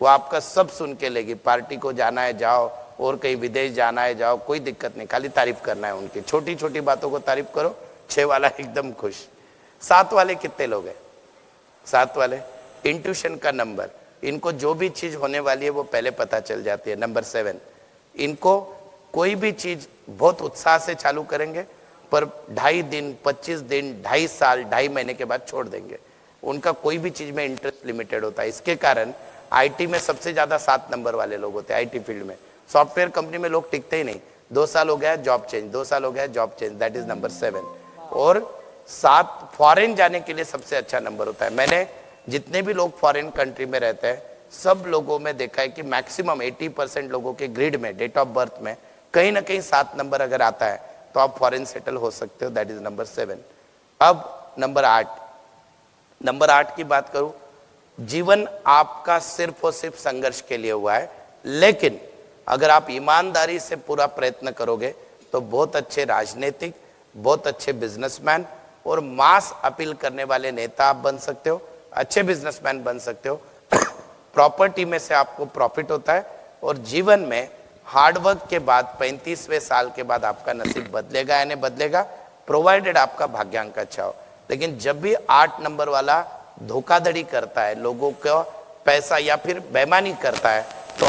वो आपका सब सुन के लेगी। पार्टी को जाना है जाओ, और कहीं विदेश जाना है जाओ, कोई दिक्कत नहीं, खाली तारीफ करना है उनकी, छोटी छोटी बातों को तारीफ करो। 6 वाला एकदम खुश। 7 वाले कितने लोग हैं? 7 वाले इंट्यूशन का नंबर, इनको जो भी चीज होने वाली है वो पहले पता चल जाती है। नंबर 7, इनको कोई भी चीज बहुत उत्साह से चालू करेंगे पर 2.5 दिन, 25 दिन, 2.5 साल, 2.5 महीने के बाद छोड़ देंगे। उनका कोई भी चीज में इंटरेस्ट लिमिटेड होता है। इसके कारण आईटी में सबसे ज्यादा 7 नंबर वाले लोग होते हैं। आईटी फील्ड में, सॉफ्टवेयर कंपनी में लोग टिकते ही नहीं। 2 साल हो गया जॉब चेंज, 2 साल हो गया job change, that is number 7। और 7 फॉरेन जाने के लिए सबसे अच्छा नंबर होता है। मैंने जितने भी लोग फॉरेन कंट्री में रहते हैं सब लोगों में देखा है कि मैक्सिमम 80% लोगों के ग्रिड में, डेट ऑफ बर्थ में कहीं ना कहीं 7 नंबर अगर आता है तो आप फॉरेन सेटल हो सकते हो, दैट इज नंबर 7। अब नंबर 8 की बात करूं, जीवन आपका सिर्फ और सिर्फ संघर्ष के लिए हुआ है, लेकिन अगर आप ईमानदारी से पूरा प्रयत्न करोगे तो बहुत अच्छे राजनीतिक, बहुत अच्छे बिजनेसमैन और मास अपील करने वाले नेता आप बन सकते हो, अच्छे बिजनेसमैन बन सकते हो। प्रॉपर्टी में से आपको प्रॉफिट होता है और जीवन में हार्डवर्क के बाद 35वें साल के बाद आपका नसीब बदलेगा या नहीं बदलेगा, प्रोवाइडेड आपका भाग्यांक अच्छा हो। लेकिन जब भी 8 नंबर वाला धोखाधड़ी करता है, लोगों को पैसा या फिर बेईमानी करता है, तो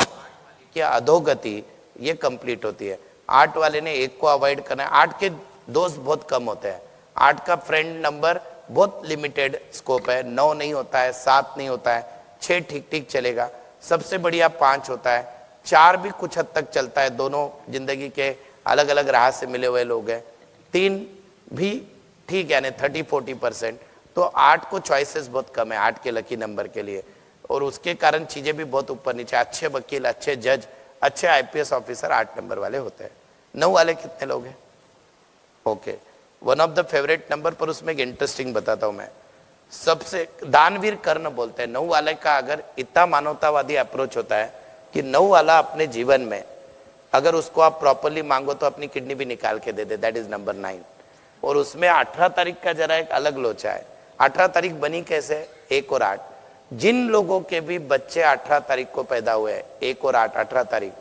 क्या अधोगति ये कंप्लीट होती है। 8 वाले ने 1 को अवॉइड करना है। 8 के दोस्त बहुत कम होते हैं, 8 का फ्रेंड नंबर बहुत लिमिटेड स्कोप है। 9 नहीं होता है, 7 नहीं होता है, 6 ठीक ठीक चलेगा, सबसे बढ़िया 5 होता है, 4 भी कुछ हद तक चलता है, दोनों जिंदगी के अलग अलग राह से मिले हुए लोग हैं। 3 भी ठीक है, यानी 30-40%। तो 8 को चॉइसेस बहुत कम है 8 के लकी नंबर के लिए, और उसके कारण चीजें भी बहुत ऊपर नीचे। अच्छे वकील, अच्छे जज, अच्छे आईपीएस ऑफिसर 8 नंबर वाले होते हैं। 9 वाले कितने लोग हैं? Okay, one of the favourite number, पर उसमें एक इंटरेस्टिंग बताता हूं मैं। सबसे दानवीर कर्ण बोलते हैं 9 वाले का। अगर इतना मानवतावादी अप्रोच होता है कि 9 वाला अपने जीवन में अगर उसको आप प्रॉपरली मांगो तो अपनी किडनी भी निकाल के दे दे, दैट इज नंबर 9। और उसमें 18 तारीख का जरा एक अलग लोचा है। 18 तारीख बनी कैसे? 1 और 8। जिन लोगों के भी बच्चे 18 तारीख को पैदा हुए हैं, 1 और 8, 18 तारीख,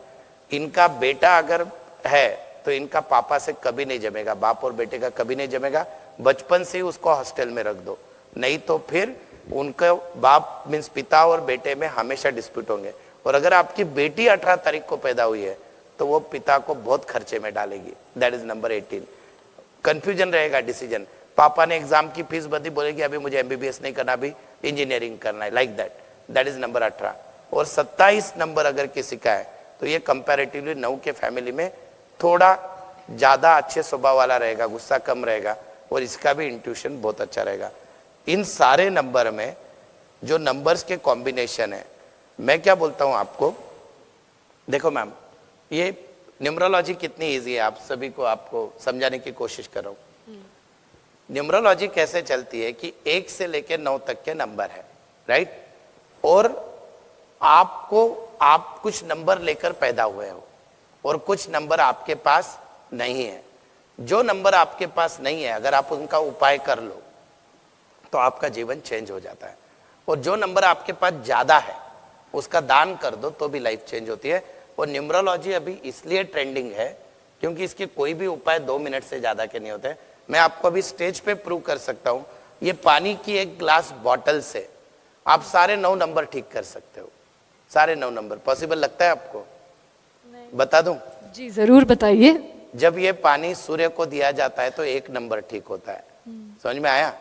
इनका बेटा अगर है तो इनका पापा से कभी नहीं जमेगा, बाप और बेटे का कभी नहीं जमेगा। बचपन से ही उसको हॉस्टल में रख दो, नहीं तो फिर उनके बाप मीन्स पिता और बेटे में हमेशा डिस्प्यूट होंगे। और अगर आपकी बेटी 18 तारीख को पैदा हुई है तो वो पिता को बहुत खर्चे में डालेगी, दैट इज नंबर 18। कंफ्यूजन रहेगा डिसीजन। पापा ने एग्जाम की फीस बदी, बोलेगी अभी मुझे एमबीबीएस नहीं करना, अभी इंजीनियरिंग करना है, like that, that is number 18। और 27 नंबर अगर किसी का है तो ये कंपैरेटिवली 9 के फैमिली में थोड़ा ज्यादा अच्छे स्वभाव वाला रहेगा, गुस्सा कम रहेगा, और इसका भी इंट्यूशन बहुत अच्छा रहेगा। इन सारे नंबर में जो नंबर्स के कॉम्बिनेशन है, मैं क्या बोलता हूं आपको, देखो मैम, ये न्यूमरोलॉजी कितनी इजी है, आप सभी को आपको समझाने की कोशिश कर रहा हूं। न्यूमरोलॉजी कैसे चलती है कि 1 से लेकर 9 तक के नंबर है, राइट? और आप कुछ नंबर लेकर पैदा हुए हो और कुछ नंबर आपके पास नहीं है। जो नंबर आपके पास नहीं है, अगर आप उनका उपाय कर लो तो आपका जीवन चेंज हो जाता है। और जो नंबर आपके पास ज्यादा है उसका दान कर दो तो भी लाइफ चेंज होती है। और न्यूमरोलॉजी अभी इसलिए ट्रेंडिंग है क्योंकि इसके कोई भी उपाय 2 मिनट से ज्यादा के नहीं होते। मैं आपको अभी स्टेज पे प्रूव कर सकता हूं, ये पानी की एक ग्लास बॉटल से आप सारे 9 नंबर ठीक कर सकते हो। सारे 9 नंबर पॉसिबल लगता है आपको? बता दूं? जी जरूर बताइए। जब ये पानी सूर्य को दिया जाता है तो 1 नंबर ठीक होता है, समझ में आया?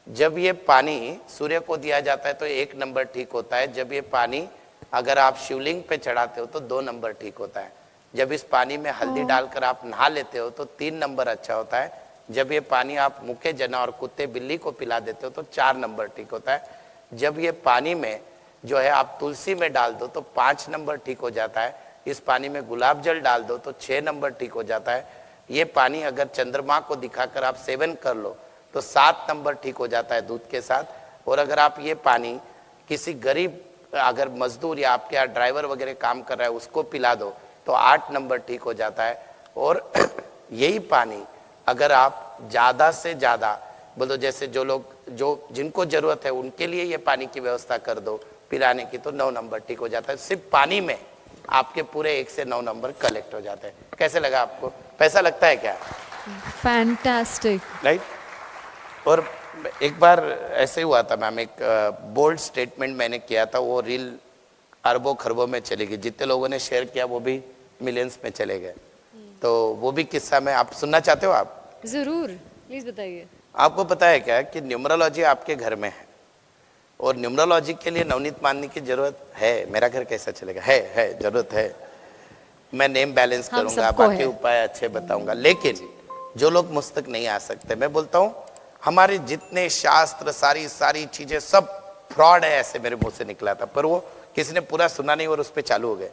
जब ये पानी सूर्य को दिया जाता है तो 1 नंबर ठीक होता है। जब ये पानी अगर आप शिवलिंग पे चढ़ाते हो तो 2 नंबर ठीक होता है। जब इस पानी में हल्दी डालकर आप नहा लेते हो तो 3 नंबर अच्छा होता है। जब ये पानी आप मुखे जना और कुत्ते बिल्ली को पिला देते हो तो 4 नंबर ठीक होता है। जब ये पानी में जो है आप तुलसी में डाल दो तो 5 नंबर ठीक हो जाता है। इस पानी में गुलाब जल डाल दो तो 6 नंबर ठीक हो जाता है। ये पानी अगर चंद्रमा को दिखाकर आप सेवन कर लो तो 7 नंबर ठीक हो जाता है दूध के साथ। और अगर आप ये पानी किसी गरीब, अगर मजदूर या आपके यहाँ ड्राइवर वगैरह काम कर रहा है उसको पिला दो तो 8 नंबर ठीक हो जाता है। और यही पानी अगर आप ज्यादा से ज्यादा बोलो, जैसे जो लोग जिनको जरूरत है उनके लिए ये पानी की व्यवस्था कर दो पिलाने की, तो 9 नंबर ठीक हो जाता है। सिर्फ पानी में आपके पूरे 1 से 9 नंबर कलेक्ट हो जाते हैं। कैसे लगा आपको? पैसा लगता है क्या? Fantastic, right? और एक बार ऐसे हुआ था मैम, एक बोल्ड स्टेटमेंट मैंने किया था, वो रील अरबों खरबों में चली गई। जितने लोगों ने शेयर किया वो भी मिलियंस में चले गए। तो वो भी किस्सा मैं आप सुनना चाहते हो? आप जरूर प्लीज बताइए। आपको पता है क्या कि न्यूमरोलॉजी आपके घर में है, और न्यूमरोलॉजी के लिए नवनीत मानने की जरूरत है। मेरा घर कैसा चलेगा, है जरूरत है। मैं नेम बैलेंस हम करूंगा, सबको बाकी है। उपाय अच्छे बताऊंगा। लेकिन जो लोग मुझ तक नहीं आ सकते, मैं बोलता हूं हमारे जितने शास्त्र, सारी चीजें सब फ्रॉड है, ऐसे मेरे मुंह से निकला था, पर वो किसी ने पूरा सुना नहीं और उस पर चालू हो गए।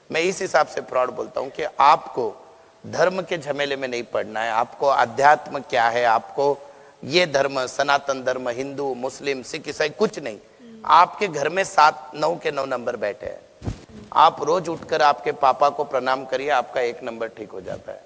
मैं इस हिसाब से फ्रॉड बोलता हूं कि आपको धर्म के झमेले में नहीं पड़ना है। आपको अध्यात्म क्या है, आपको ये धर्म, सनातन धर्म, हिंदू, मुस्लिम, सिख, ईसाई कुछ नहीं। आपके घर में 7 9 के 9 नंबर बैठे हैं। आप रोज उठकर आपके पापा को प्रणाम करिए, आपका 1 नंबर ठीक हो जाता है।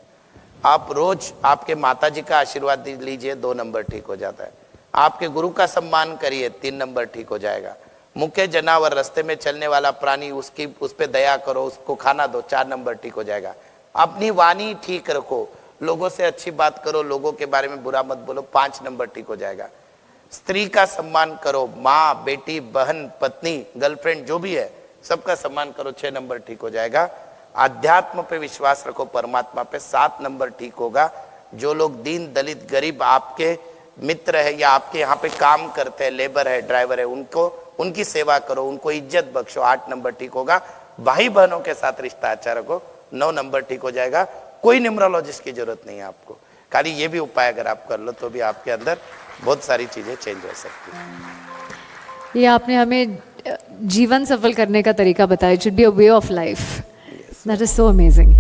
आप रोज आपके माताजी का आशीर्वाद लीजिए, 2 नंबर ठीक हो जाता है। आपके गुरु का सम्मान करिए, 3 नंबर ठीक हो जाएगा। मुख्य जानवर, रास्ते में चलने वाला प्राणी, उस पे दया करो, उसको खाना दो, 4 नंबर ठीक हो जाएगा। अपनी वाणी ठीक रखो, लोगों से अच्छी बात करो, लोगों के बारे में बुरा मत बोलो, 5 नंबर ठीक हो जाएगा। स्त्री का सम्मान करो, माँ, बेटी, बहन, पत्नी, गर्लफ्रेंड जो भी है सबका सम्मान करो, 6 नंबर ठीक हो जाएगा। अध्यात्म पे विश्वास रखो, परमात्मा पे, 7 नंबर ठीक होगा। जो लोग दीन दलित गरीब आपके मित्र है या आपके यहाँ पे काम करते हैं, लेबर है, ड्राइवर है, उनकी सेवा करो, उनको इज्जत बख्शो, 8 नंबर ठीक होगा। भाई बहनों के साथ रिश्ता अच्छा रखो, 9 नंबर ठीक हो जाएगा। कोई न्यूमरोलॉजिस्ट की जरूरत नहीं है आपको, खाली ये भी उपाय अगर आप कर लो तो भी आपके अंदर बहुत सारी चीजें चेंज हो सकती हैं। ये आपने हमें जीवन सफल करने का तरीका बताया। It should be a way of life. That is so amazing.